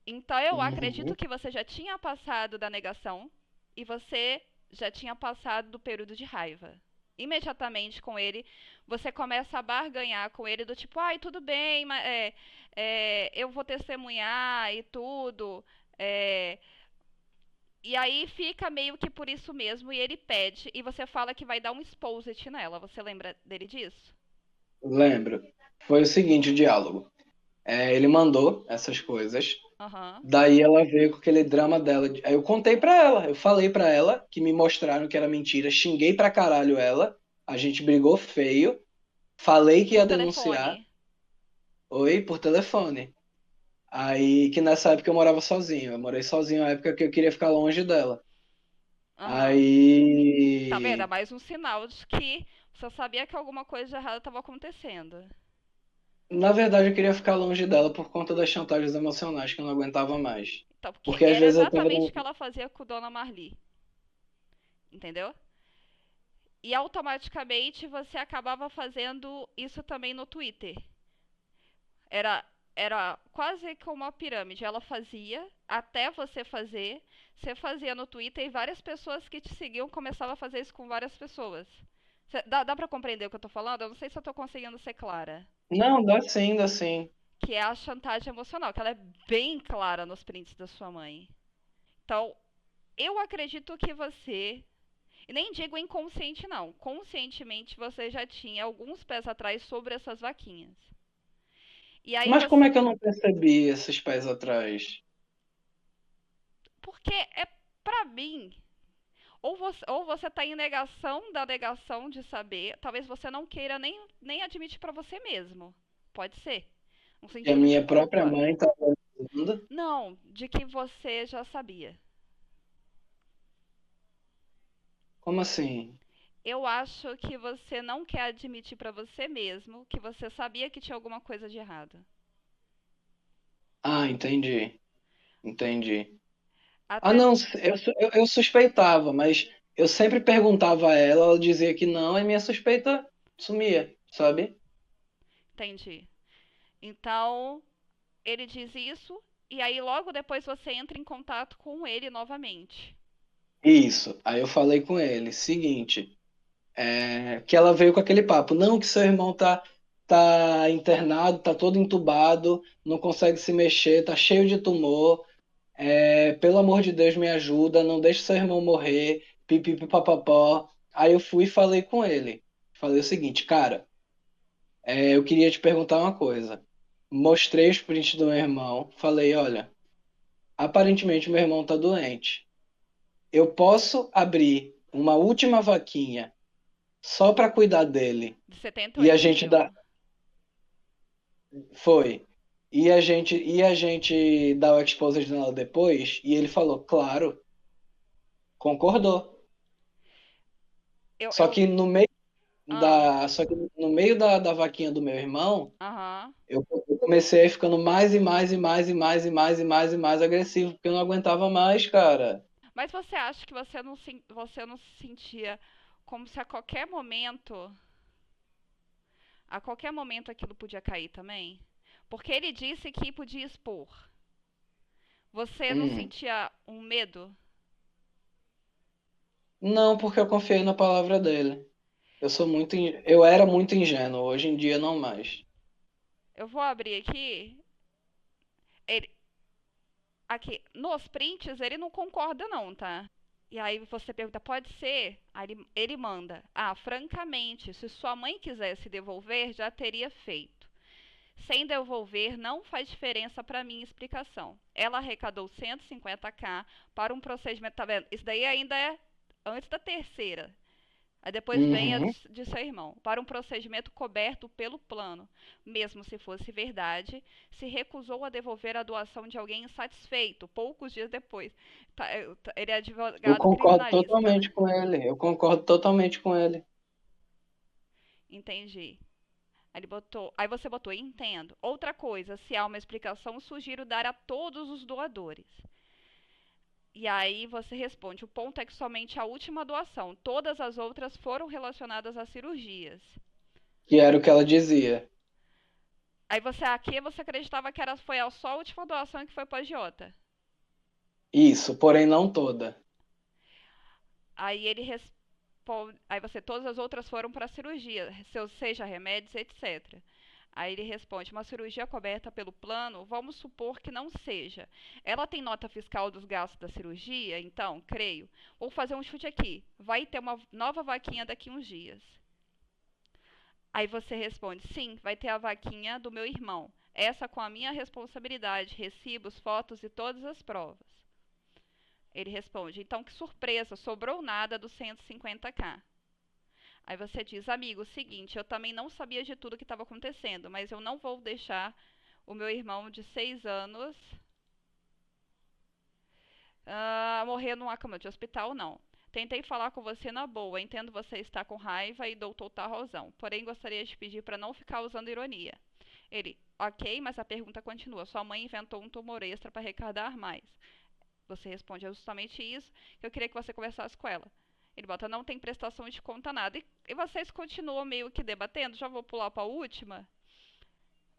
Então eu acredito Uhum. que você já tinha passado da negação e você já tinha passado do período de raiva. Imediatamente com ele, você começa a barganhar com ele do tipo, ai, tudo bem, mas, eu vou testemunhar e tudo. é, e aí fica meio que por isso mesmo, e ele pede, e você fala que vai dar um exposit nela. Você lembra dele disso? Lembro. Foi o seguinte o diálogo. Ele mandou essas coisas. Aham. Daí ela veio com aquele drama dela. Aí eu contei pra ela, eu falei pra ela que me mostraram que era mentira, xinguei pra caralho ela, a gente brigou feio, falei que Por ia denunciar, telefone. oi, por telefone. Aí que nessa época eu morava sozinho, eu morei sozinho na época que eu queria ficar longe dela. Aham. Tá vendo? É Aí, mais um sinal de que você sabia que alguma coisa de errado estava acontecendo. na verdade, eu queria ficar longe dela por conta das chantagens emocionais que eu não aguentava mais. Então, porque Porque às era vezes eu tava exatamente o dando... que ela fazia com Dona Marli. Entendeu? E automaticamente você acabava fazendo isso também no Twitter. Era, era quase como uma pirâmide. Ela fazia, até você fazia no Twitter e várias pessoas que te seguiam começavam a fazer isso com várias pessoas. Dá pra compreender o que eu tô falando? Eu não sei se eu tô conseguindo ser clara. Não, dá sim, dá sim. Que é a chantagem emocional, que ela é bem clara nos prints da sua mãe. Então, eu acredito que você E nem digo inconsciente, não. Conscientemente você já tinha alguns pés atrás sobre essas vaquinhas. E aí Mas como você. é que eu não percebi esses pés atrás? Porque é pra mim. Ou você tá em negação da negação de saber. Talvez você não queira nem admitir pra você mesmo. Pode ser. Um Que a sentido de minha própria culpa. mãe tá fazendo? Não, de que você já sabia. Como assim? Eu acho que você não quer admitir pra você mesmo que você sabia que tinha alguma coisa de errado. Ah, entendi. Entendi. Ah, Até não, eu suspeitava, mas eu sempre perguntava a ela, ela dizia que não, e minha suspeita sumia, sabe? entendi. Então, ele diz isso e aí logo depois você entra em contato com ele novamente. Isso. Aí eu falei com ele, seguinte, que ela veio com aquele papo, não, que seu irmão tá internado, tá todo entubado, não consegue se mexer, tá cheio de tumor, pelo amor de Deus me ajuda, não deixe seu irmão morrer, pipipipapapó. Aí eu fui e falei com ele. Falei o seguinte, cara, eu queria te perguntar uma coisa. Mostrei os prints do meu irmão, falei, olha, aparentemente meu irmão tá doente. Eu posso abrir uma última vaquinha só para cuidar dele De setenta e e a oito gente dá, mil. foi. E a gente dá o exposed nela depois? E ele falou, claro, concordou. Eu, Só eu, que no meio ah, da vaquinha do meu irmão, aham. eu comecei a ir ficando mais e mais e mais e mais e mais e mais e mais agressivo, porque eu não aguentava mais, cara. Mas você acha que você não se sentia como se a qualquer momento aquilo podia cair também? Porque ele disse que podia expor. Você não Hum. sentia um medo? Não, porque eu confiei na palavra dele. Eu era muito ingênuo, hoje em dia não mais. Eu vou abrir aqui. Ele, aqui, nos prints ele não concorda não, tá? E aí você pergunta, pode ser? Aí ele manda, francamente, se sua mãe quisesse devolver, já teria feito. Sem devolver, não faz diferença para minha explicação. Ela arrecadou 150k para um procedimento, tá vendo? Isso daí ainda é antes da terceira. Aí depois vem a Uhum. de seu irmão, para um procedimento coberto pelo plano. Mesmo se fosse verdade, se recusou a devolver a doação de alguém insatisfeito, poucos dias depois. Ele é Eu advogado concordo criminalista, né? totalmente com ele. Eu concordo totalmente com ele. Entendi. Aí você botou, entendo. Outra coisa, se há uma explicação, sugiro dar a todos os doadores. E aí você responde, o ponto é que somente a última doação, todas as outras foram relacionadas a cirurgias. Que era o que ela dizia. Aí você acreditava que foi só a última doação que foi para agiota. Isso, porém não toda. Aí ele responde, aí você, todas as outras foram para cirurgia, seja remédios, etc. Aí ele responde, uma cirurgia coberta pelo plano, vamos supor que não seja. Ela tem nota fiscal dos gastos da cirurgia? Então, creio. Vou fazer um chute aqui. Vai ter uma nova vaquinha daqui uns dias. Aí você responde, sim, vai ter a vaquinha do meu irmão. Essa com a minha responsabilidade, recibos, fotos e todas as provas. Ele responde, então que surpresa, sobrou nada dos 150k. Aí você diz, amigo, seguinte, eu também não sabia de tudo que estava acontecendo, mas eu não vou deixar o meu irmão de 6 anos morrer numa cama de hospital, não. Tentei falar com você na boa, entendo você está com raiva e dou total razão. Porém, gostaria de pedir para não ficar usando ironia. Ele, ok, mas a pergunta continua. Sua mãe inventou um tumor extra para arrecadar mais. Você responde, é justamente isso que eu queria que você conversasse com ela. Ele bota, não tem prestação de conta nada. E vocês continuam meio que debatendo. Já vou pular para a última.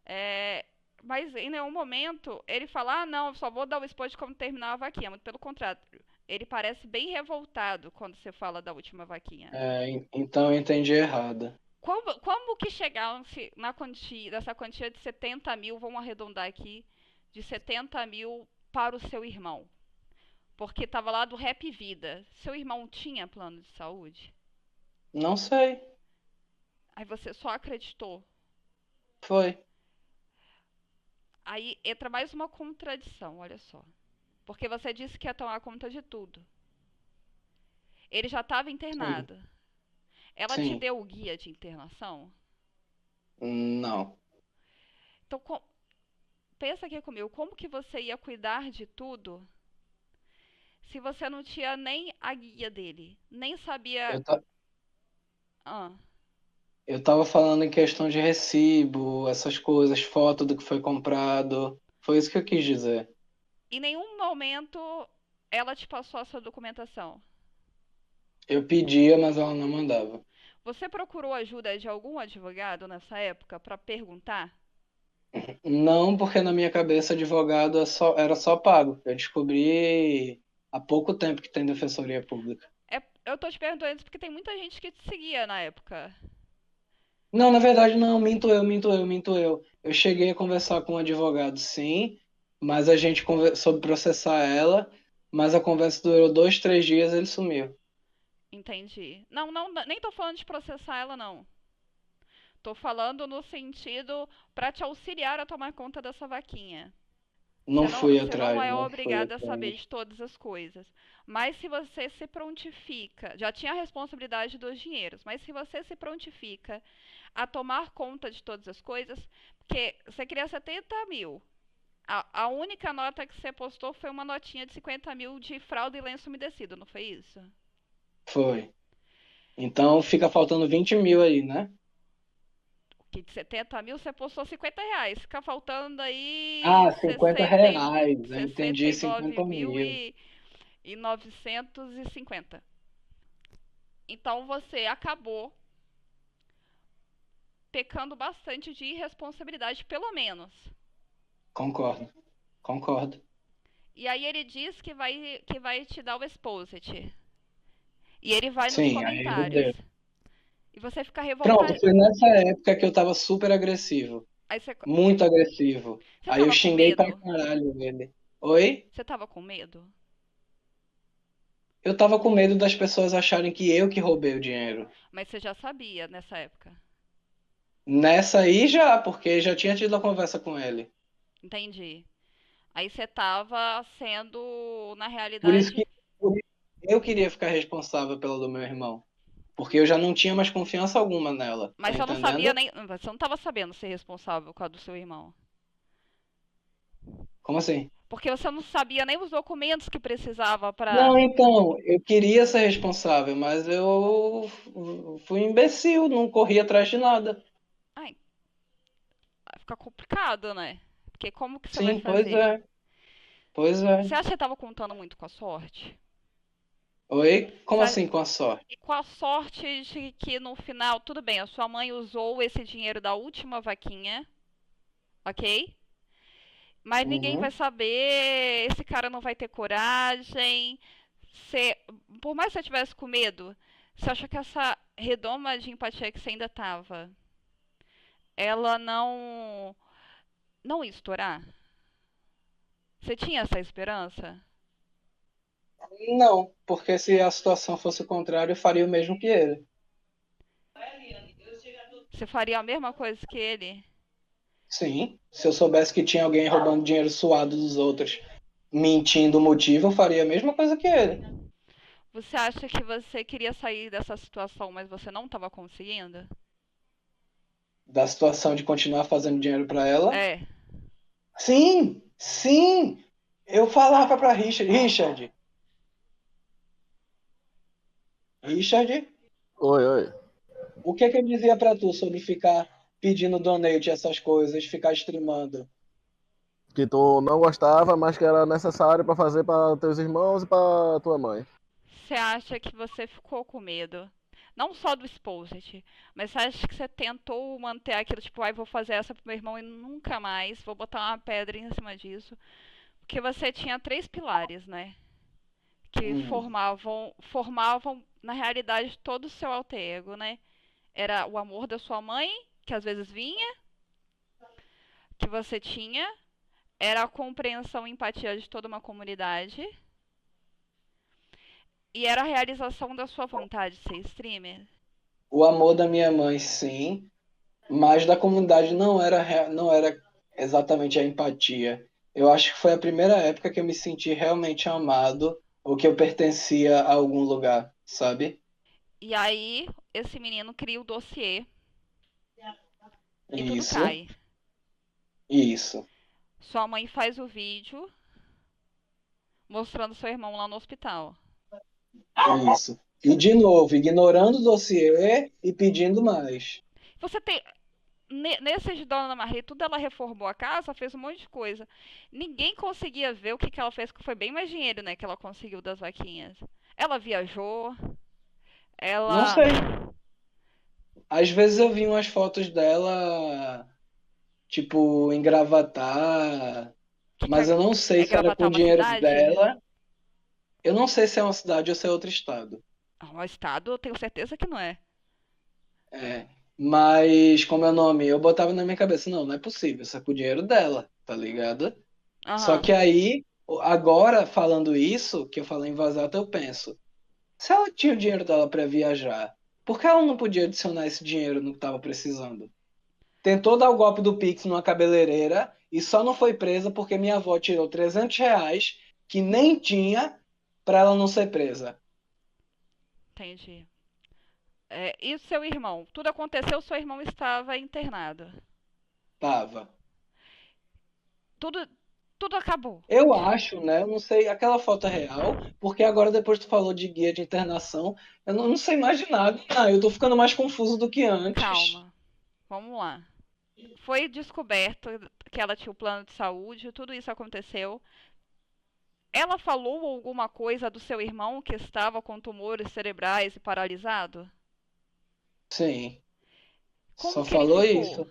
É, mas em nenhum momento ele fala, não, só vou dar o spoiler de como terminar a vaquinha. Muito pelo contrário. Ele parece bem revoltado quando você fala da última vaquinha. Então eu entendi errado. Como que chegaram dessa quantia de 70 mil, vamos arredondar aqui, de 70 mil para o seu irmão? Porque tava lá do Rap Vida. Seu irmão tinha plano de saúde? Não sei. Aí você só acreditou. Foi. Aí entra mais uma contradição, olha só. Porque você disse que ia tomar conta de tudo. Ele já estava Sim. internado. Ela te Sim. deu o guia de internação? Não. Então, pensa aqui comigo, como que você ia cuidar de tudo se você não tinha nem a guia dele, nem sabia. Eu, ta- Ah, eu tava falando em questão de recibo, essas coisas, foto do que foi comprado. Foi isso que eu quis dizer. em nenhum momento ela te passou a sua documentação. Eu pedia, mas ela não mandava. Você procurou ajuda de algum advogado nessa época para perguntar? Não, porque na minha cabeça advogado era só pago. Eu descobri há pouco tempo que tem defensoria pública. Eu tô te perguntando isso porque tem muita gente que te seguia na época. Não, na verdade não, minto eu. Eu cheguei a conversar com um advogado, sim, mas a gente soube processar ela, mas a conversa durou 2, 3 dias e ele sumiu. Entendi. Não, não, nem tô falando de processar ela, não. Tô falando no sentido para te auxiliar a tomar conta dessa vaquinha. Não fui Você não atrás, é não fui obrigada a saber atrás. de todas as coisas. Mas se você se prontifica, já tinha a responsabilidade dos dinheiros, mas se você se prontifica a tomar conta de todas as coisas, porque você queria 70 mil. A única nota que você postou foi uma notinha de 50 mil de fralda e lenço umedecido, não foi isso? Foi. Então fica faltando 20 mil aí, né? Que de 70 mil você postou 50 reais. Fica faltando aí Ah, 50 reais. Eu entendi 69 50 mil mil. e 950. Então você acabou pecando bastante de irresponsabilidade, pelo menos. Concordo, concordo. E aí ele diz que vai te dar o exposit. E ele vai nos Sim, aí ele comentários. deu. E você fica Pronto, revoltado. foi nessa época que eu tava super agressivo. Aí você, Muito agressivo. você Aí eu tava com xinguei pra medo? caralho ele. Oi? Você tava com medo? Eu tava com medo das pessoas acharem que eu que roubei o dinheiro. Mas você já sabia nessa época. Nessa aí já, porque já tinha tido a conversa com ele. Entendi. Aí você tava sendo, na Por isso realidade. que por isso eu queria ficar responsável pelo do meu irmão. Porque eu já não tinha mais confiança alguma nela. Mas Tá você não sabia entendendo? nem. Você não tava sabendo ser responsável com a do seu irmão. Como assim? Porque você não sabia nem os documentos que precisava pra. Não, então, eu queria ser responsável, mas eu fui imbecil, não corri atrás de nada. Ai, vai ficar complicado, né? Porque como que você vai Sim, pois fazer? é. Pois é. Você acha que você tava contando muito com a sorte? Oi? Como Você assim com a sorte? com a sorte de que no final, tudo bem, a sua mãe usou esse dinheiro da última vaquinha, ok? Mas ninguém vai Uhum. saber, esse cara não vai ter coragem. Você, por mais que você tivesse com medo, você acha que essa redoma de empatia que você ainda tava, ela não ia estourar? Você tinha essa esperança? Não, porque se a situação fosse o contrário, eu faria o mesmo que ele. Você faria a mesma coisa que ele? Sim, se eu soubesse que tinha alguém roubando dinheiro suado dos outros, mentindo o motivo, eu faria a mesma coisa que ele. Você acha que você queria sair dessa situação, mas você não estava conseguindo? Da situação de continuar fazendo dinheiro pra ela. É. Sim, sim. Eu falava pra Richard, Oi, oi. o que é que eu dizia pra tu sobre ficar pedindo donate essas coisas, ficar streamando? Que tu não gostava, mas que era necessário pra fazer pra teus irmãos e pra tua mãe. Você acha que você ficou com medo? Não só do Exposit, mas você acha que você tentou manter aquilo, tipo, ai, vou fazer essa pro meu irmão e nunca mais, vou botar uma pedra em cima disso. Porque você tinha três pilares, né? Que Hum, formavam, na realidade, todo o seu alter ego, né? Era o amor da sua mãe, que às vezes vinha, que você tinha, era a compreensão e empatia de toda uma comunidade, E era a realização da sua vontade de ser streamer? O amor da minha mãe, sim, mas da comunidade não era exatamente a empatia. Eu acho que foi a primeira época que eu me senti realmente amado ou que eu pertencia a algum lugar, sabe? E aí, esse menino cria o dossiê e tudo Isso, cai. isso, Sua mãe faz o vídeo mostrando seu irmão lá no hospital. isso. E de novo, ignorando o dossiê e pedindo mais. Você tem. Nesse de Dona Marie, tudo ela reformou a casa, fez um monte de coisa. Ninguém conseguia ver o que ela fez, que foi bem mais dinheiro, né, que ela conseguiu das vaquinhas. Ela viajou, Não ela. sei. Às vezes eu vi umas fotos dela, tipo, em Gravatar, Que mas eu não sei é se era com Gravatar o uma dinheiro cidade? dela. Eu não sei se é uma cidade ou se é outro estado. Ah, um estado, eu tenho certeza que não é. É. Mas, como é o nome? Eu botava na minha cabeça, não é possível, isso é com o dinheiro dela, tá ligado? Só Aham. que aí, agora, falando isso, que eu falei em voz alta, eu penso, se ela tinha o dinheiro dela para viajar, por que ela não podia adicionar esse dinheiro no que estava precisando? Tentou dar o golpe do Pix numa cabeleireira e só não foi presa porque minha avó tirou R$ 300 que nem tinha para ela não ser presa. Entendi. É, e o seu irmão? Tudo aconteceu, seu irmão estava internado. Tava. Tudo, tudo acabou. Eu acho, né? Eu não sei, aquela foto é real, porque agora depois tu falou de guia de internação, eu não sei mais de nada. Não, eu tô ficando mais confuso do que antes. Calma, vamos lá. Foi descoberto que ela tinha o plano de saúde, tudo isso aconteceu. Ela falou alguma coisa do seu irmão que estava com tumores cerebrais e paralisado? Sim, Como só que ele falou ficou? isso.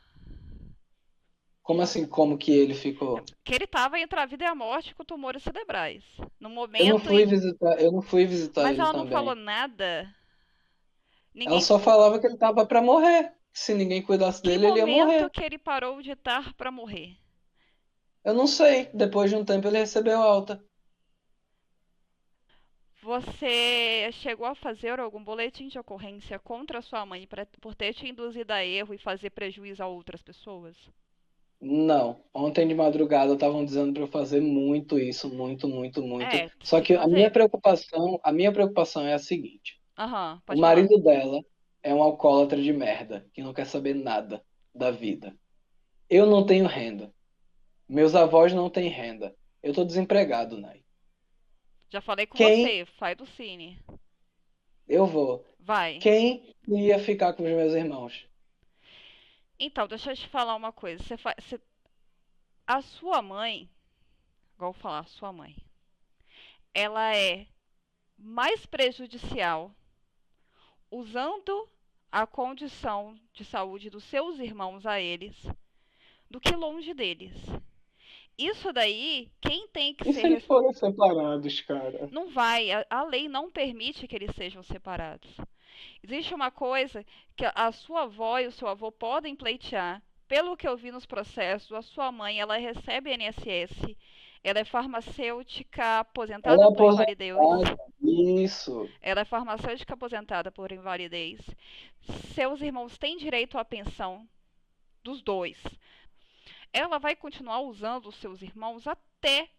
Como assim, como que ele ficou? Que ele estava entre a vida e a morte com tumores cerebrais. No Eu não momento fui em. visitar, eu não fui visitar Mas ele ela não falou também. nada. Ela Ninguém. só falava que ele tava para morrer. Se ninguém cuidasse Que dele, ele ia momento morrer. que ele parou de estar para morrer? Eu não sei. Depois de um tempo ele recebeu alta. Você chegou a fazer algum boletim de ocorrência contra sua mãe por ter te induzido a erro e fazer prejuízo a outras pessoas? Não. Ontem de madrugada estavam dizendo para eu fazer muito isso, muito, muito, muito. É, você Só tem que que fazer. a minha preocupação é a seguinte: Aham, o pode falar. marido dela é um alcoólatra de merda que não quer saber nada da vida. Eu não tenho renda. Meus avós não têm renda. Eu tô desempregado, Nai. Já falei com Quem você, faz do Cine. eu vou? Vai. Quem ia ficar com os meus irmãos? Então, deixa eu te falar uma coisa. A sua mãe, igual eu falar, sua mãe, ela é mais prejudicial usando a condição de saúde dos seus irmãos a eles do que longe deles. Isso daí, quem tem que E se ser. eles forem separados, cara? Não vai, a lei não permite que eles sejam separados. Existe uma coisa que a sua avó e o seu avô podem pleitear. Pelo que eu vi nos processos, a sua mãe, ela recebe INSS, ela é farmacêutica Ela aposentada é por invalidez, aposentada. Isso. ela é farmacêutica aposentada por invalidez. Seus irmãos têm direito à pensão dos dois. Ela vai continuar usando os seus irmãos até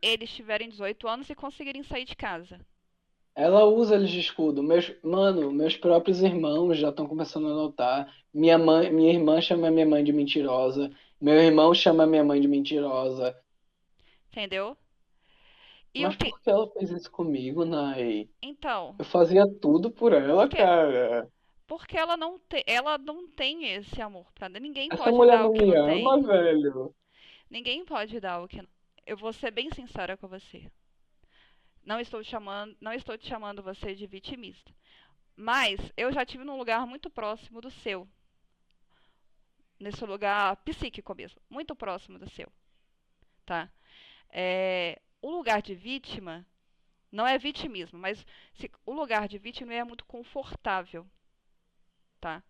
eles tiverem 18 anos e conseguirem sair de casa. Ela usa eles de escudo. Meus próprios irmãos já estão começando a notar. Minha irmã chama minha mãe de mentirosa. Meu irmão chama minha mãe de mentirosa. Entendeu? E o Mas que. por que ela fez isso comigo, Nai? Então, Eu fazia tudo por ela, porque cara. porque ela não tem esse amor pra dar. Ninguém Essa pode mulher dar o não que me não ama, tem. velho. Ninguém pode dar o que não. Eu vou ser bem sincera com você. Não estou te chamando você de vitimista. Mas eu já tive num lugar muito próximo do seu. Nesse lugar psíquico mesmo. Muito próximo do seu. Tá? O lugar de vítima não é vitimismo, mas o lugar de vítima é muito confortável. Tá?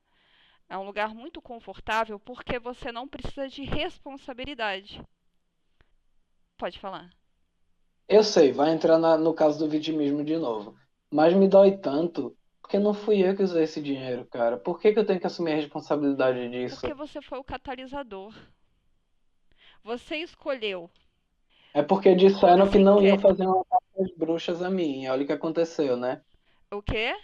É um lugar muito confortável porque você não precisa de responsabilidade. Pode falar. Eu sei, vai entrar no caso do vitimismo de novo. Mas me dói tanto, porque não fui eu que usei esse dinheiro, cara. Por que que eu tenho que assumir a responsabilidade Porque disso? você foi o catalisador. Você escolheu É porque todo disseram que esse não iam inquérito. fazer uma caça às bruxas a mim. Olha o que aconteceu, né? O quê?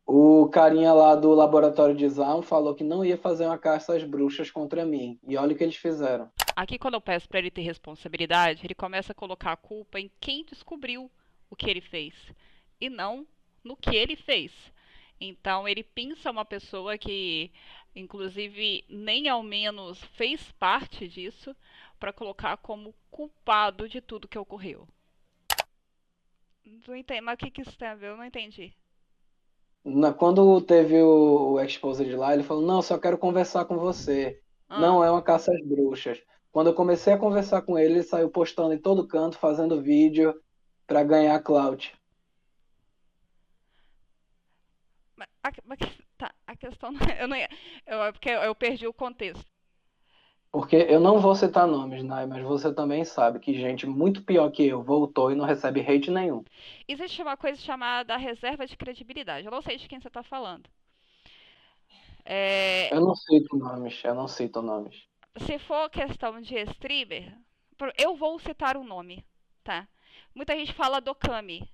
O carinha lá do laboratório de Zaun falou que não ia fazer uma caça às bruxas contra mim. E olha o que eles fizeram. Aqui, quando eu peço para ele ter responsabilidade, ele começa a colocar a culpa em quem descobriu o que ele fez e não no que ele fez. Então, ele pinça uma pessoa que, inclusive, nem ao menos fez parte disso para colocar como culpado de tudo que ocorreu. Não entendi, mas o que, que isso tem a ver? Eu não entendi. Quando teve o Exposed lá, ele falou: Não, só quero conversar com você. Ah, Não é uma caça às bruxas. Quando eu comecei a conversar com ele, ele saiu postando em todo canto, fazendo vídeo para ganhar clout. tá, a questão não é, eu não ia, é porque eu perdi o contexto. Porque eu não vou citar nomes, Nai, mas você também sabe que gente muito pior que eu voltou e não recebe hate nenhum. Existe uma coisa chamada reserva de credibilidade. Eu não sei de quem você está falando. É, Eu não cito nomes, eu não cito nomes. se for questão de streamer, eu vou citar um nome, tá? Muita gente fala do Kami.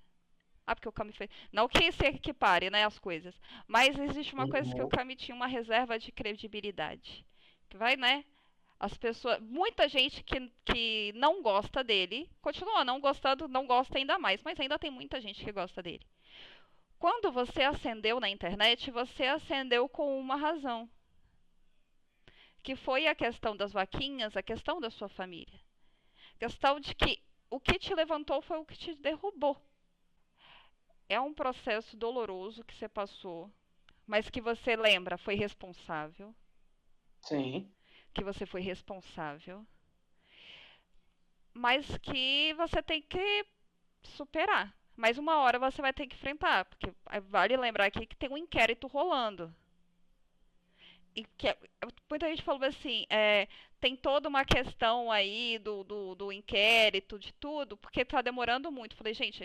Ah, porque o Kami fez. Não que se equipare, né, as coisas. Mas existe uma coisa que o Uhum. Kami tinha uma reserva de credibilidade. Que vai, né? As pessoas. Muita gente que não gosta dele. Continua não gostando, não gosta ainda mais. Mas ainda tem muita gente que gosta dele. Quando você acendeu na internet, você acendeu com uma razão. Que foi a questão das vaquinhas, a questão da sua família. A questão de que o que te levantou foi o que te derrubou. É um processo doloroso que você passou, mas que você lembra, foi responsável. Sim. Que você foi responsável. Mas que você tem que superar. Mas uma hora você vai ter que enfrentar. Porque vale lembrar aqui que tem um inquérito rolando. E que muita gente falou assim, tem toda uma questão aí do inquérito, de tudo, porque tá demorando muito. Falei, gente,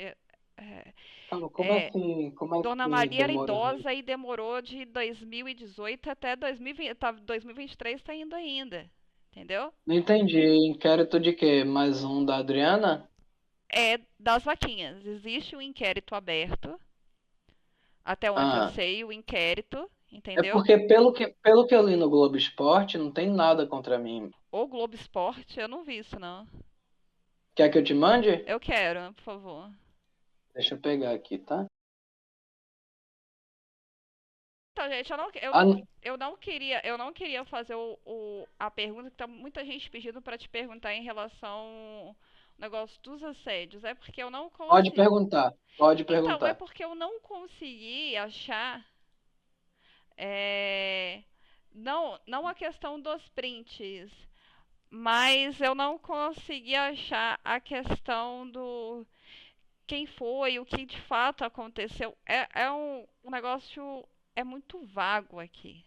Calma, como é, assim? Como Dona assim Maria era demora muito? idosa e demorou de 2018 até 2020, 2023 tá indo ainda, entendeu? Não entendi. Inquérito de quê? Mais um da Adriana? É das vaquinhas. Existe um inquérito aberto, até onde eu Ah, sei, o inquérito, é entendeu? porque pelo que eu li no Globo Esporte, não tem nada contra mim. O Globo Esporte, eu não vi isso, não. Quer que eu te mande? Eu quero, por favor. Deixa eu pegar aqui, tá? Então, gente, Ah, eu não queria fazer a pergunta que tá muita gente pedindo pra te perguntar em relação ao negócio dos assédios. É porque eu não pode consegui. perguntar. Pode Então, é perguntar. porque eu não consegui achar. é, não a questão dos prints, mas eu não consegui achar a questão do quem foi, o que de fato aconteceu. É um negócio. É muito vago aqui.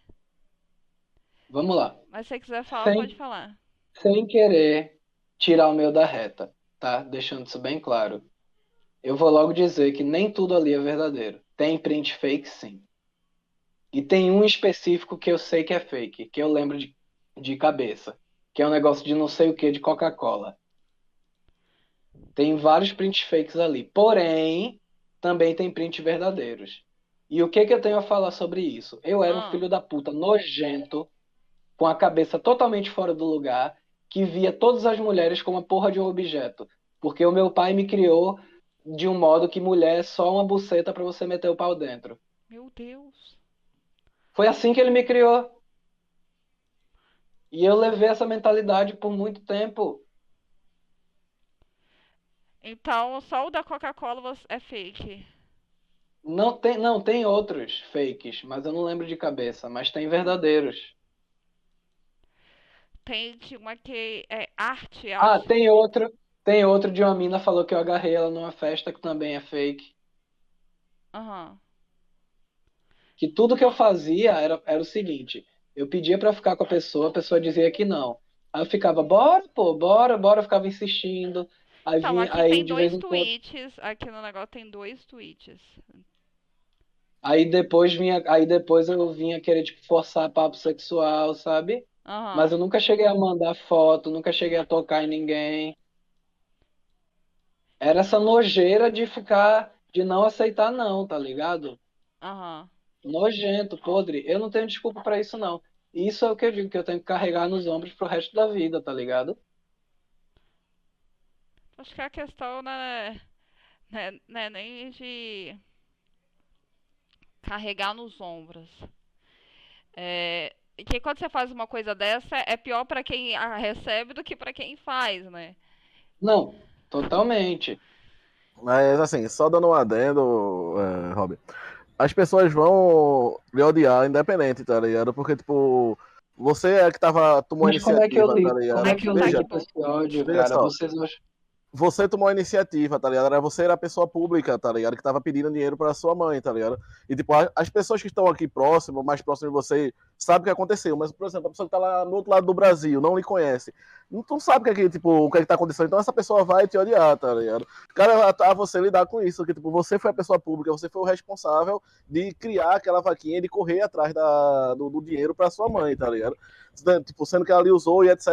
Vamos lá. Mas se você quiser falar, pode Sem, falar. sem querer tirar o meu da reta, tá? Deixando isso bem claro. Eu vou logo dizer que nem tudo ali é verdadeiro. Tem print fake, sim. E tem um específico que eu sei que é fake, que eu lembro de cabeça, que é um negócio de não sei o que de Coca-Cola. Tem vários prints fakes ali. Porém, também tem prints verdadeiros. E o que que eu tenho a falar sobre isso? Eu era um Ah, filho da puta nojento, com a cabeça totalmente fora do lugar, que via todas as mulheres como uma porra de um objeto. Porque o meu pai me criou de um modo que mulher é só uma buceta pra você meter o pau dentro. meu Deus. Foi assim que ele me criou. E eu levei essa mentalidade por muito tempo. Então, só o da Coca-Cola é fake. Não tem outros fakes, mas eu não lembro de cabeça, mas tem verdadeiros. Tem de uma que é arte, Ah, acho. tem outro de uma mina falou que eu agarrei ela numa festa que também é fake. Aham. Que tudo que eu fazia era o seguinte, eu pedia pra ficar com a pessoa dizia que não. Aí eu ficava, bora, pô, bora, bora, eu ficava insistindo. Então, aqui Aí tem de vez dois em quando. tweets. Aqui no negócio tem dois tweets. Aí depois eu vinha querer, tipo, forçar papo sexual, sabe? Mas Aham, eu nunca cheguei a mandar foto, nunca cheguei a tocar em ninguém. Era essa nojeira de ficar, de não aceitar não, tá ligado? aham. Nojento, podre. Eu não tenho desculpa pra isso, não. Isso é o que eu digo, que eu tenho que carregar nos ombros pro resto da vida, tá ligado? Acho que a questão não é nem de carregar nos ombros. É que quando você faz uma coisa dessa, é pior pra quem a recebe do que pra quem faz, né? Não, totalmente. Mas assim, só dando um adendo, Rob, as pessoas vão lhe odiar independente, tá ligado? Porque, tipo, você é que tomou a Mas iniciativa, tá como Ai, é ligado? que que eu sotaque Veja, lido com bom. esse ódio, veja cara? só. Vocês acham... Você tomou a iniciativa, tá ligado? Você era a pessoa pública, tá ligado? Que tava pedindo dinheiro pra sua mãe, tá ligado? E, tipo, as pessoas que estão aqui próximo, mais próximas de você, sabem o que aconteceu. Mas, por exemplo, a pessoa que tá lá no outro lado do Brasil, não lhe conhece. Não sabe o que é que tá acontecendo. Então, essa pessoa vai te odiar, tá ligado? Cara, a você lidar com isso. Que, tipo, você foi a pessoa pública, você foi o responsável de criar aquela vaquinha e de correr atrás do dinheiro pra sua mãe, tá ligado? Tipo, sendo que ela lhe usou e etc.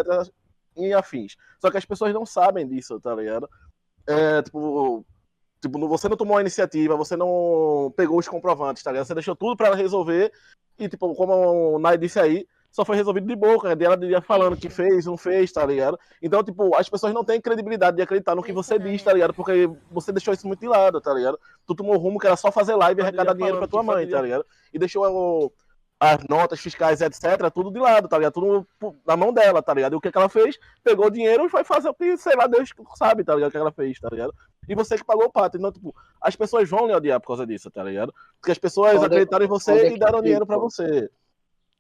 E afins. Só que as pessoas não sabem disso, tá ligado? É, você não tomou a iniciativa, você não pegou os comprovantes, tá ligado? Você deixou tudo pra ela resolver e, tipo, como o Nai disse aí, só foi resolvido de boca, dela ia falando que Isso. fez, não fez, tá ligado? Então, tipo, as pessoas não têm credibilidade de acreditar no que você diz, tá ligado? Porque você deixou isso muito de lado, tá ligado? Tu tomou rumo que era só fazer live e arrecadar dinheiro pra tua mãe, tá ligado? E deixou as notas fiscais, etc., tudo de lado, tá ligado? Tudo na mão dela, tá ligado? E o que ela fez? Pegou o dinheiro e foi fazer o que, sei lá, Deus sabe, tá ligado? O que ela fez, tá ligado? E você que pagou o pato. Então, tipo, as pessoas vão lhe odiar por causa disso, tá ligado? Porque as pessoas Foda, acreditaram em você foda e que, deram dinheiro pra tipo, você.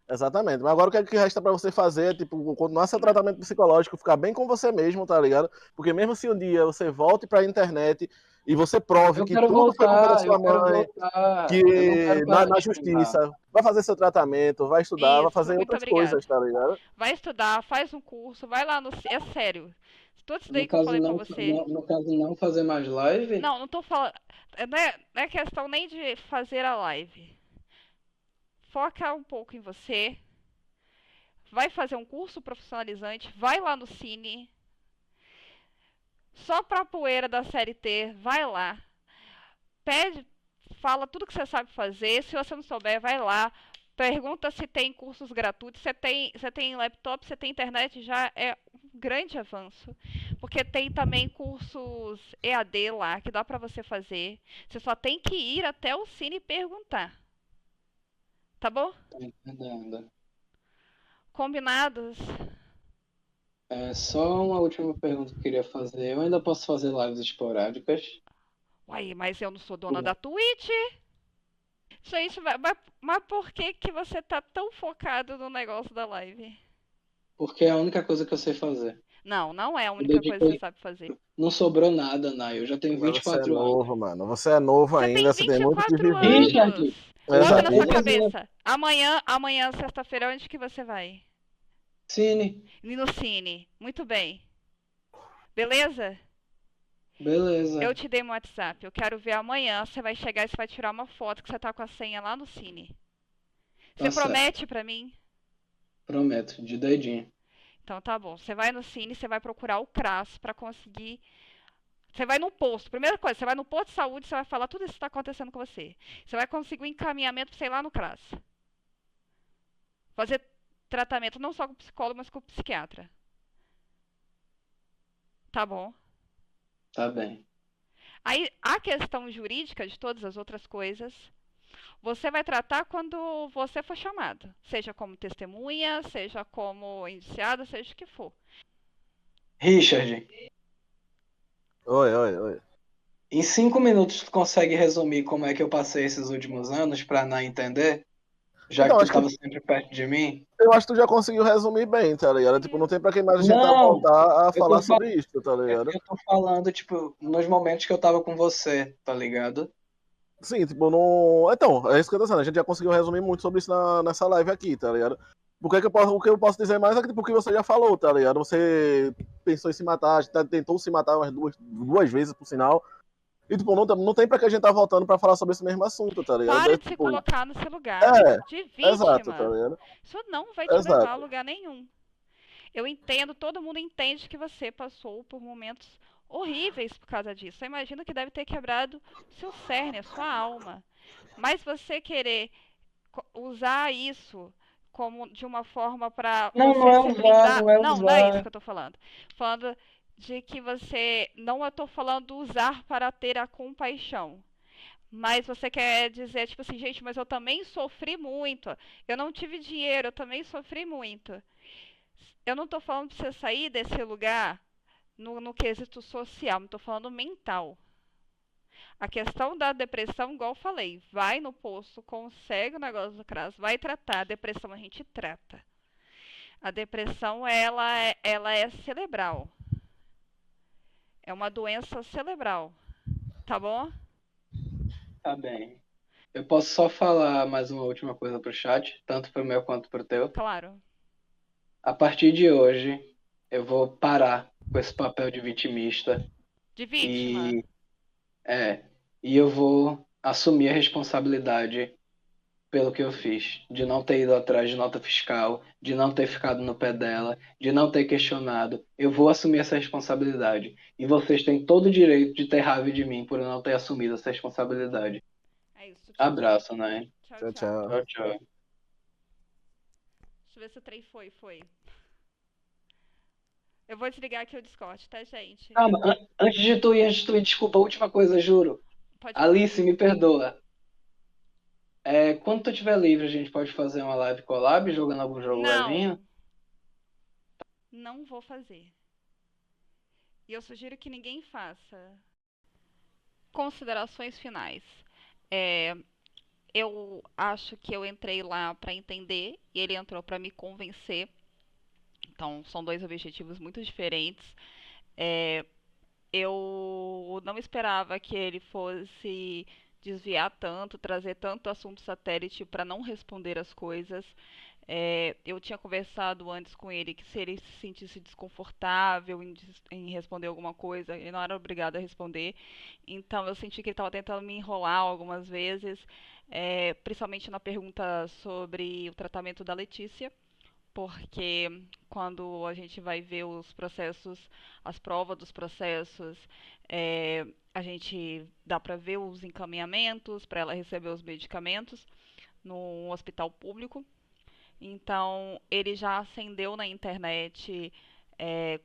Exatamente. Mas agora o que é que resta pra você fazer é, tipo, continuar seu Não. tratamento psicológico, ficar bem com você mesmo, tá ligado? Porque mesmo se um dia você volte pra internet e você prove eu que quero tudo foi culpa da voltar, sua eu quero mãe, voltar. Eu não quero que parar na de fumar. justiça, vai fazer seu tratamento, vai estudar, vai Isso, fazer muito outras obrigada. coisas, tá ligado? Vai estudar, faz um curso, vai lá no. É sério. Tudo isso daí No que eu caso, falei pra você. no caso, não fazer mais live? Não tô falando. Não é questão nem de fazer a live. Foca um pouco em você. Vai fazer um curso profissionalizante. Vai lá no Cine. Só pra poeira da série T. Vai lá. Pede. Fala tudo que você sabe fazer. Se você não souber, vai lá. Pergunta se tem cursos gratuitos. Você tem laptop, você tem internet, já é um grande avanço. Porque tem também cursos EAD lá que dá pra você fazer. Você só tem que ir até o Cine e perguntar. Tá bom? Tô entendendo. Combinados? É só uma última pergunta que eu queria fazer. Eu ainda posso fazer lives esporádicas? Uai, mas eu não sou dona da Twitch. Gente, mas por que que você tá tão focado no negócio da live? Porque é a única coisa que eu sei fazer. Não, não é a Eu única coisa que você dediquei. sabe fazer. Não sobrou nada, Nai. Eu já tenho Mas você é 24 anos. novo, mano. Você é novo Você tem ainda, você tem muito que 24 viver. anos. Richard, Coloca coisa na sua boazinha. cabeça. Amanhã, sexta-feira, onde que você vai? Cine. Ir no Cine. Muito bem. Beleza? Eu Beleza. te dei meu WhatsApp. Eu quero ver amanhã. Você vai chegar e você vai tirar uma foto que você tá com a senha lá no Cine. Você Tá certo. promete pra mim? Prometo, de dedinho. Então tá bom. Você vai no Cine, você vai procurar o CRAS pra conseguir. Você vai no posto. Primeira coisa, você vai no posto de saúde, você vai falar tudo isso que está acontecendo com você. Você vai conseguir um encaminhamento pra você ir lá no CRAS. Fazer tratamento não só com o psicólogo, mas com o psiquiatra. Tá bom? Tá bem. Aí a questão jurídica de todas as outras coisas, você vai tratar quando você for chamado. Seja como testemunha, seja como indiciada, seja o que for. Richard, Oi. em 5 minutos tu consegue resumir como é que eu passei esses últimos anos pra Nai entender? Já que Então, tu acho que tava sempre perto de mim? eu acho que tu já conseguiu resumir bem, tá ligado? Tipo, não tem pra quem mais a gente Não, voltar a eu falar tô, fa- sobre isso, tá ligado? eu tô falando, tipo, nos momentos que eu tava com você, tá ligado? Sim, tipo, não. Então, é isso que eu tô dizendo. A gente já conseguiu resumir muito sobre isso nessa live aqui, tá ligado? O que eu posso dizer mais é que, tipo, o que você já falou, tá ligado? Você pensou em se matar, tentou se matar umas duas vezes, por sinal. E, tipo, não tem pra que a gente tá voltando pra falar sobre esse mesmo assunto, tá ligado? Pare É, de se tipo, colocar no seu lugar é, de exato, tá vítima. ligado? Isso não vai te levar a Exato. lugar nenhum. Eu entendo, todo mundo entende que você passou por momentos horríveis por causa disso. Eu imagino que deve ter quebrado seu cerne, a sua alma. Mas você querer usar isso como de uma forma para Não, não você é se usar, blindar. não é Não, não é isso usar. que eu tô falando. Falando de que você. Não eu tô falando usar para ter a compaixão. Mas você quer dizer, tipo assim, gente, mas eu também sofri muito. Eu não tive dinheiro, eu também sofri muito. Eu não tô falando pra você sair desse lugar no quesito social, não tô falando mental. A questão da depressão, igual eu falei, vai no posto, consegue o negócio do CRAS, vai tratar. A depressão a gente trata. A depressão, ela é cerebral. É uma doença cerebral, tá bom? Tá bem. Eu posso só falar mais uma última coisa pro chat, tanto pro meu quanto pro teu. Claro. A partir de hoje, eu vou parar com esse papel de vitimista De vítima. e é, e eu vou assumir a responsabilidade pelo que eu fiz, de não ter ido atrás de nota fiscal, de não ter ficado no pé dela, de não ter questionado. Eu vou assumir essa responsabilidade. E vocês têm todo o direito de ter raiva de mim por eu não ter assumido essa responsabilidade. É isso. Tchau, tchau. Abraço, né? Tchau, Tchau, tchau. tchau. Tchau, tchau. Deixa eu ver se o trem foi. Eu vou desligar aqui o Discord, tá, gente? Calma, antes de tu ir, desculpa, a última coisa, juro. Pode falar. Alice, me perdoa. Quando tu estiver livre, a gente pode fazer uma live collab jogando algum jogo levinho? Não, não vou fazer. E eu sugiro que ninguém faça. Considerações finais. É, eu acho que eu entrei lá pra entender e ele entrou pra me convencer. Então, são dois objetivos muito diferentes. É, eu não esperava que ele fosse desviar tanto, trazer tanto assunto satélite para não responder as coisas. Eu tinha conversado antes com ele que se ele se sentisse desconfortável em responder alguma coisa, ele não era obrigado a responder. Então eu senti que ele estava tentando me enrolar algumas vezes, principalmente na pergunta sobre o tratamento da Letícia, porque quando a gente vai ver os processos, as provas dos processos, a gente dá para ver os encaminhamentos para ela receber os medicamentos no hospital público. Então ele já acendeu na internet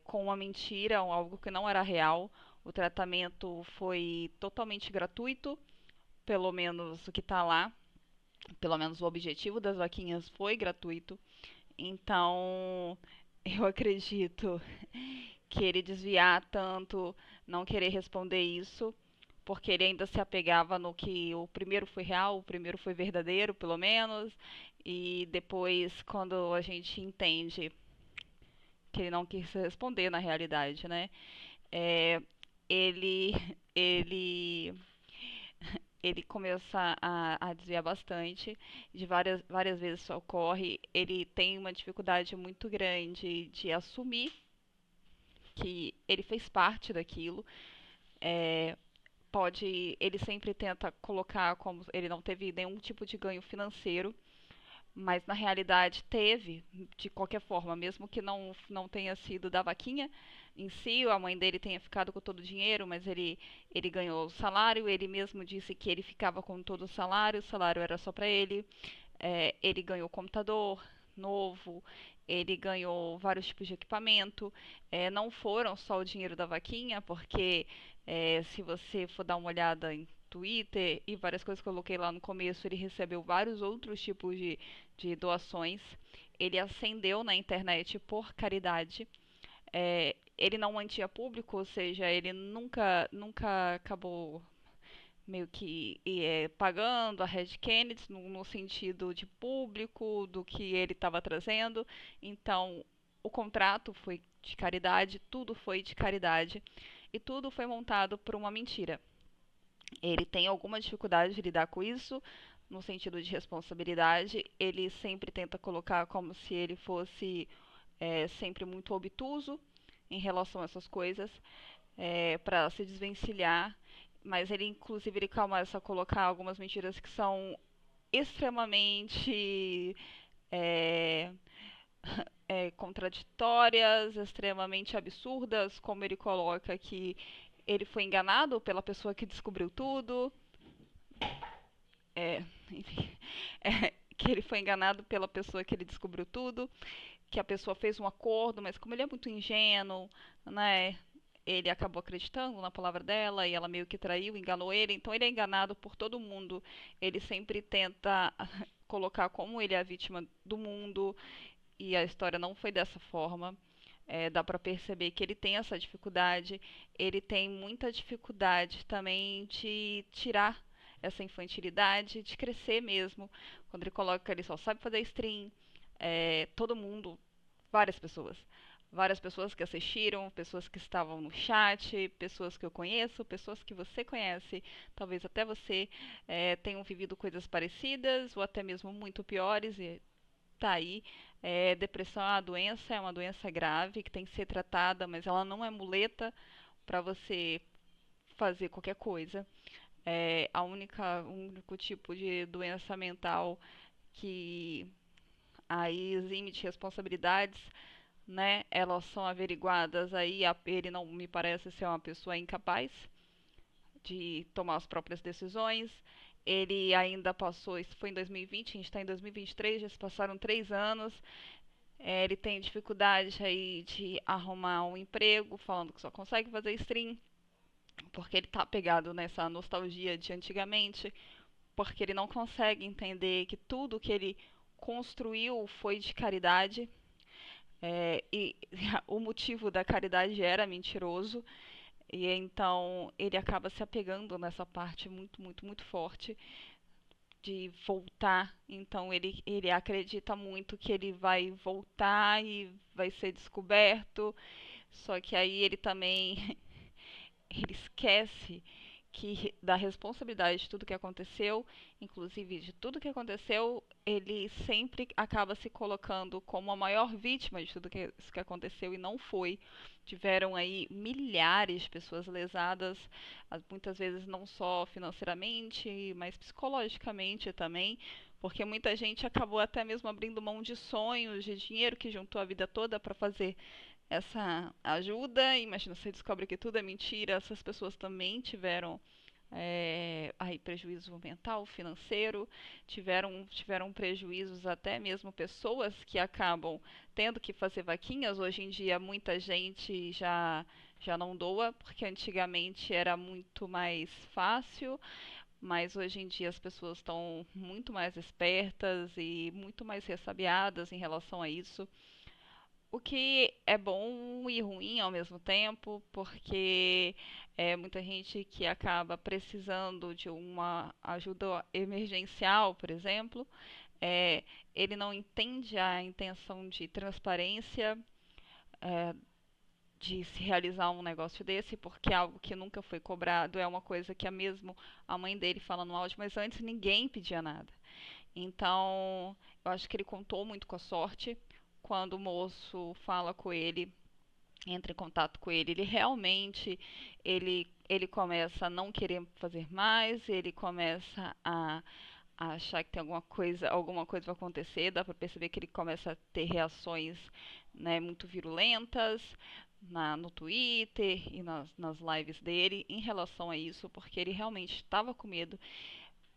com uma mentira, algo que não era real. O tratamento foi totalmente gratuito, pelo menos o que está lá, pelo menos o objetivo das vaquinhas foi gratuito. Então, eu acredito que ele desviar tanto, não querer responder isso, porque ele ainda se apegava no que o primeiro foi real, o primeiro foi verdadeiro, pelo menos, e depois, quando a gente entende que ele não quis responder na realidade, né? É, ele, ele ele começa a desviar bastante, de várias vezes isso ocorre, ele tem uma dificuldade muito grande de assumir que ele fez parte daquilo, é, ele sempre tenta colocar como ele não teve nenhum tipo de ganho financeiro, mas na realidade teve, de qualquer forma, mesmo que não tenha sido da vaquinha em si, a mãe dele tenha ficado com todo o dinheiro, mas ele ganhou o salário, ele mesmo disse que ele ficava com todo o salário era só para ele, ele ganhou computador novo, ele ganhou vários tipos de equipamento, não foram só o dinheiro da vaquinha, porque se você for dar uma olhada em Twitter e várias coisas que eu coloquei lá no começo, ele recebeu vários outros tipos de doações. Ele ascendeu na internet por caridade. Ele não mantinha público, ou seja, ele nunca acabou meio que pagando a Red Kennedy no sentido de público do que ele estava trazendo. Então, o contrato foi de caridade, tudo foi de caridade e tudo foi montado por uma mentira. Ele tem alguma dificuldade de lidar com isso, no sentido de responsabilidade. Ele sempre tenta colocar como se ele fosse sempre muito obtuso em relação a essas coisas, para se desvencilhar. Mas ele, inclusive, ele começa a colocar algumas mentiras que são extremamente é, contraditórias, extremamente absurdas, como ele coloca que ele foi enganado pela pessoa que descobriu tudo, enfim, que ele foi enganado pela pessoa que ele descobriu tudo, que a pessoa fez um acordo, mas como ele é muito ingênuo, né, ele acabou acreditando na palavra dela e ela meio que traiu, enganou ele, então ele é enganado por todo mundo. Ele sempre tenta colocar como ele é a vítima do mundo, e a história não foi dessa forma. Dá para perceber que ele tem essa dificuldade, ele tem muita dificuldade também de tirar essa infantilidade, de crescer mesmo. Quando ele coloca que ele só sabe fazer stream, todo mundo, várias pessoas, várias pessoas que assistiram, pessoas que estavam no chat, pessoas que eu conheço, pessoas que você conhece, talvez até você tenham vivido coisas parecidas ou até mesmo muito piores, e tá aí. Depressão é uma doença grave que tem que ser tratada, mas ela não é muleta para você fazer qualquer coisa. O único tipo de doença mental que aí exime de responsabilidades, né? Elas são averiguadas aí. Ele não me parece ser uma pessoa incapaz de tomar as próprias decisões. Ele ainda passou, isso foi em 2020, a gente está em 2023, já se passaram 3 anos. Ele tem dificuldade aí de arrumar um emprego, falando que só consegue fazer stream, porque ele tá pegado nessa nostalgia de antigamente, porque ele não consegue entender que tudo que ele construiu foi de caridade, e o motivo da caridade era mentiroso, e então ele acaba se apegando nessa parte muito, muito, muito forte de voltar. Então ele acredita muito que ele vai voltar e vai ser descoberto. Só que aí ele também ele esquece que da responsabilidade de tudo que aconteceu, inclusive de tudo que aconteceu, ele sempre acaba se colocando como a maior vítima de tudo isso que aconteceu, e não foi. Tiveram aí milhares de pessoas lesadas, muitas vezes não só financeiramente, mas psicologicamente também, porque muita gente acabou até mesmo abrindo mão de sonhos, de dinheiro que juntou a vida toda para fazer essa ajuda. Imagina, você descobre que tudo é mentira. Essas pessoas também tiveram aí prejuízo mental, financeiro, tiveram prejuízos, até mesmo pessoas que acabam tendo que fazer vaquinhas. Hoje em dia muita gente já não doa, porque antigamente era muito mais fácil, mas hoje em dia as pessoas estão muito mais espertas e muito mais ressabiadas em relação a isso. O que é bom e ruim ao mesmo tempo, porque muita gente que acaba precisando de uma ajuda emergencial, por exemplo, é, ele não entende a intenção de transparência, é, de se realizar um negócio desse, porque é algo que nunca foi cobrado, é uma coisa que é mesmo a mãe dele fala no áudio, mas antes ninguém pedia nada. Então, eu acho que ele contou muito com a sorte. Quando o moço fala com ele, entra em contato com ele, ele realmente ele começa a não querer fazer mais, ele começa a achar que tem alguma coisa vai acontecer. Dá para perceber que ele começa a ter reações, né, muito virulentas no Twitter e nas lives dele em relação a isso, porque ele realmente estava com medo,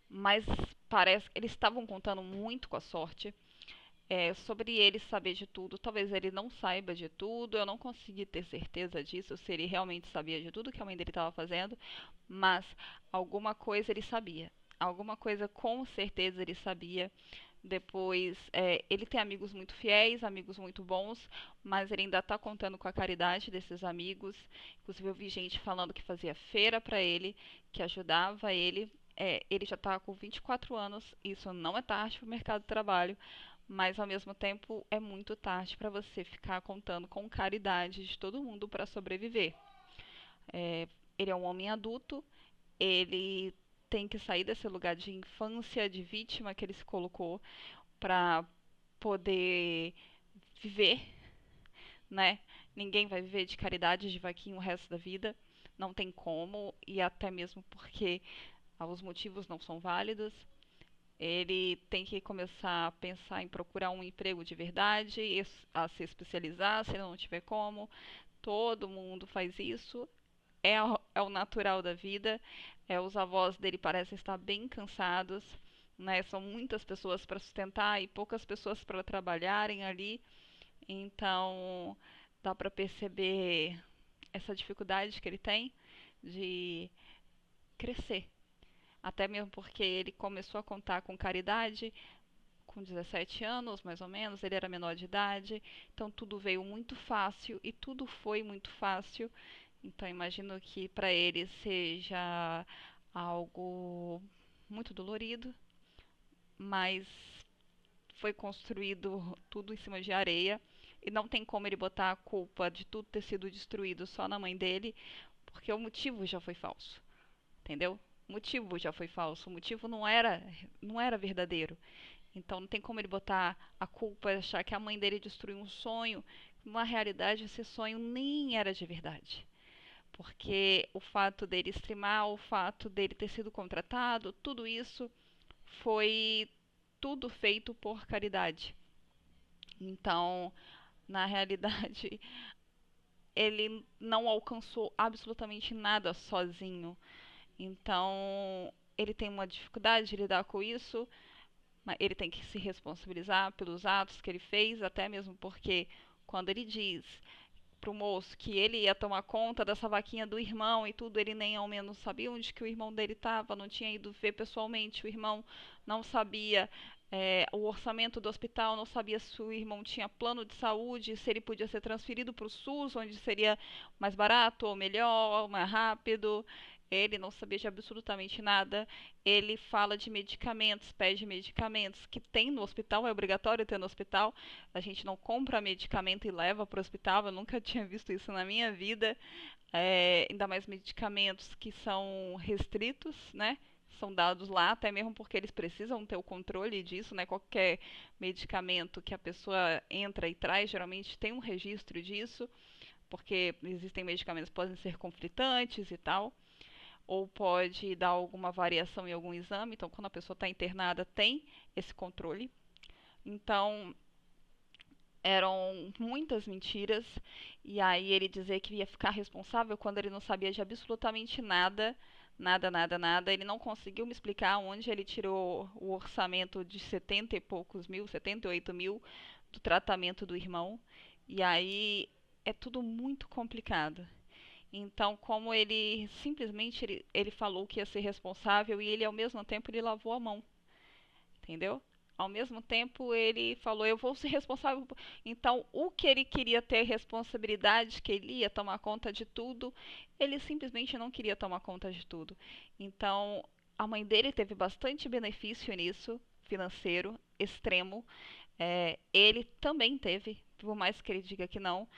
mas parece que eles estavam contando muito com a sorte. Sobre ele saber de tudo, talvez ele não saiba de tudo, eu não consegui ter certeza disso, se ele realmente sabia de tudo que a mãe dele estava fazendo, mas alguma coisa ele sabia, alguma coisa com certeza ele sabia. Depois, ele tem amigos muito fiéis, amigos muito bons, mas ele ainda está contando com a caridade desses amigos. Inclusive, eu vi gente falando que fazia feira para ele, que ajudava ele. Ele já está com 24 anos, isso não é tarde para o mercado de trabalho, mas ao mesmo tempo é muito tarde para você ficar contando com caridade de todo mundo para sobreviver. Ele é um homem adulto, ele tem que sair desse lugar de infância, de vítima que ele se colocou para poder viver, né? Ninguém vai viver de caridade de vaquinha o resto da vida, não tem como, e até mesmo porque os motivos não são válidos. Ele tem que começar a pensar em procurar um emprego de verdade, a se especializar, se ele não tiver como. Todo mundo faz isso. É o natural da vida. Os avós dele parecem estar bem cansados, né? São muitas pessoas para sustentar e poucas pessoas para trabalharem ali. Então, dá para perceber essa dificuldade que ele tem de crescer. Até mesmo porque ele começou a contar com caridade com 17 anos, mais ou menos, ele era menor de idade, então tudo veio muito fácil e tudo foi muito fácil. Então imagino que para ele seja algo muito dolorido, mas foi construído tudo em cima de areia e não tem como ele botar a culpa de tudo ter sido destruído só na mãe dele, porque o motivo já foi falso, entendeu? O motivo já foi falso, o motivo não era verdadeiro. Então não tem como ele botar a culpa e achar que a mãe dele destruiu um sonho. Na realidade, esse sonho nem era de verdade. Porque o fato dele streamar, o fato dele ter sido contratado, tudo isso foi tudo feito por caridade. Então, na realidade, ele não alcançou absolutamente nada sozinho. Então, ele tem uma dificuldade de lidar com isso. Ele tem que se responsabilizar pelos atos que ele fez, até mesmo porque quando ele diz pro moço que ele ia tomar conta dessa vaquinha do irmão e tudo, ele nem ao menos sabia onde que o irmão dele estava, não tinha ido ver pessoalmente o irmão, não sabia o orçamento do hospital, não sabia se o irmão tinha plano de saúde, se ele podia ser transferido para o SUS, onde seria mais barato ou melhor, mais rápido. Ele não sabia de absolutamente nada. Ele fala de medicamentos, pede medicamentos que tem no hospital, é obrigatório ter no hospital. A gente não compra medicamento e leva para o hospital. Eu nunca tinha visto isso na minha vida. Ainda mais medicamentos que são restritos, né? São dados lá, até mesmo porque eles precisam ter o controle disso, né? Qualquer medicamento que a pessoa entra e traz, geralmente tem um registro disso, porque existem medicamentos que podem ser conflitantes e tal, ou pode dar alguma variação em algum exame. Então, quando a pessoa está internada, tem esse controle. Então, eram muitas mentiras. E aí ele dizer que ia ficar responsável quando ele não sabia de absolutamente nada. Nada, nada, nada. Ele não conseguiu me explicar onde ele tirou o orçamento de 70 e poucos mil, 78 mil do tratamento do irmão. E aí é tudo muito complicado. Então, como ele simplesmente ele falou que ia ser responsável e ele ao mesmo tempo ele lavou a mão, entendeu? Ao mesmo tempo ele falou, eu vou ser responsável. Então, o que ele queria ter responsabilidade, que ele ia tomar conta de tudo, ele simplesmente não queria tomar conta de tudo. Então, a mãe dele teve bastante benefício nisso, financeiro, extremo. Ele também teve, por mais que ele diga que não,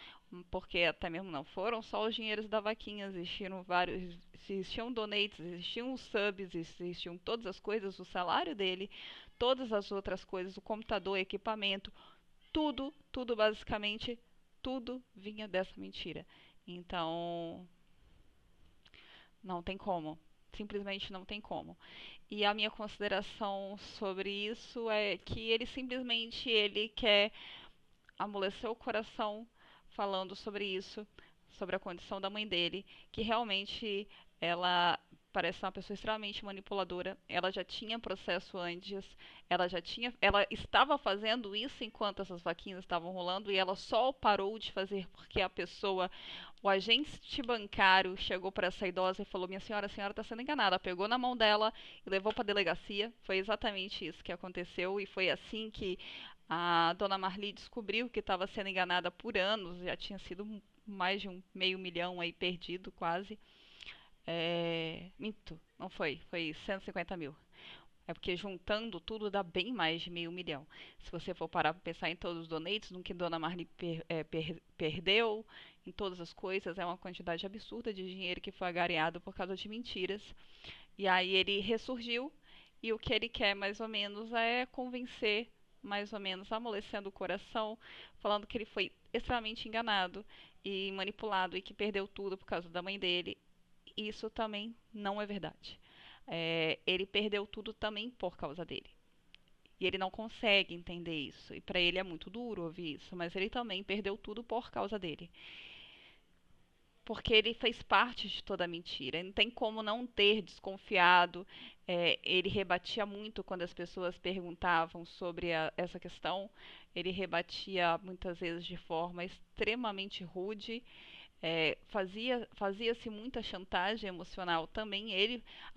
porque até mesmo não foram só os dinheiros da vaquinha, existiram vários, existiam donates, existiam subs, existiam todas as coisas, o salário dele, todas as outras coisas, o computador, equipamento, tudo, tudo basicamente, tudo vinha dessa mentira. Então, não tem como. Simplesmente não tem como. E a minha consideração sobre isso é que ele quer amolecer o coração falando sobre isso, sobre a condição da mãe dele, que realmente ela parece uma pessoa extremamente manipuladora. Ela já tinha processo antes, ela estava fazendo isso enquanto essas vaquinhas estavam rolando e ela só parou de fazer porque o agente bancário chegou para essa idosa e falou: minha senhora, a senhora está sendo enganada. Pegou na mão dela e levou para a delegacia. Foi exatamente isso que aconteceu e foi assim que a dona Marli descobriu que estava sendo enganada por anos. Já tinha sido mais de meio milhão aí perdido, quase. Minto, não foi. Foi 150 mil. É porque juntando tudo dá bem mais de meio milhão. Se você for parar para pensar em todos os donates, no que Dona Marli perdeu, em todas as coisas, é uma quantidade absurda de dinheiro que foi agareado por causa de mentiras E aí ele ressurgiu e o que ele quer mais ou menos é convencer, mais ou menos amolecendo o coração, falando que ele foi extremamente enganado e manipulado e que perdeu tudo por causa da mãe dele. Isso também não é verdade. Ele perdeu tudo também por causa dele. E ele não consegue entender isso. E para ele é muito duro ouvir isso, mas ele também perdeu tudo por causa dele. Porque ele fez parte de toda a mentira. Não tem como não ter desconfiado. Ele rebatia muito quando as pessoas perguntavam sobre essa questão. Ele rebatia muitas vezes de forma extremamente rude. Fazia-se muita chantagem emocional também.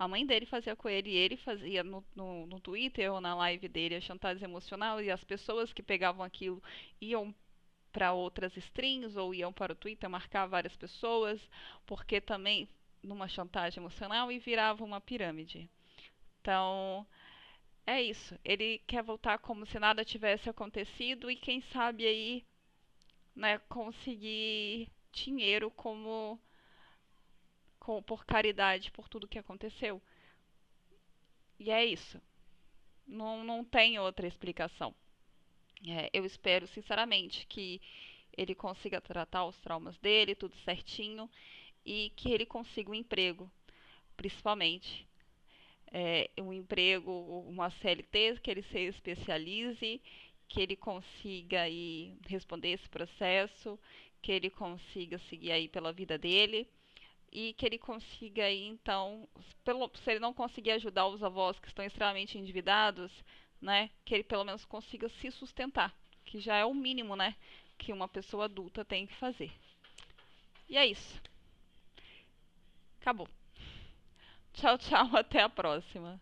A mãe dele fazia com ele, e ele fazia no Twitter ou na live dele a chantagem emocional, e as pessoas que pegavam aquilo iam para outras streams ou iam para o Twitter marcar várias pessoas, porque também numa chantagem emocional e virava uma pirâmide. Então, é isso. Ele quer voltar como se nada tivesse acontecido e quem sabe aí, né, conseguir dinheiro por caridade por tudo que aconteceu. E é isso. Não tem outra explicação. Eu espero sinceramente que ele consiga tratar os traumas dele, tudo certinho, e que ele consiga um emprego, principalmente. Um emprego, uma CLT, que ele se especialize, que ele consiga aí responder esse processo, que ele consiga seguir aí pela vida dele e que ele consiga aí então, se ele não conseguir ajudar os avós que estão extremamente endividados, né, que ele pelo menos consiga se sustentar, que já é o mínimo, né, que uma pessoa adulta tem que fazer. E é isso. Acabou. Tchau, tchau, até a próxima.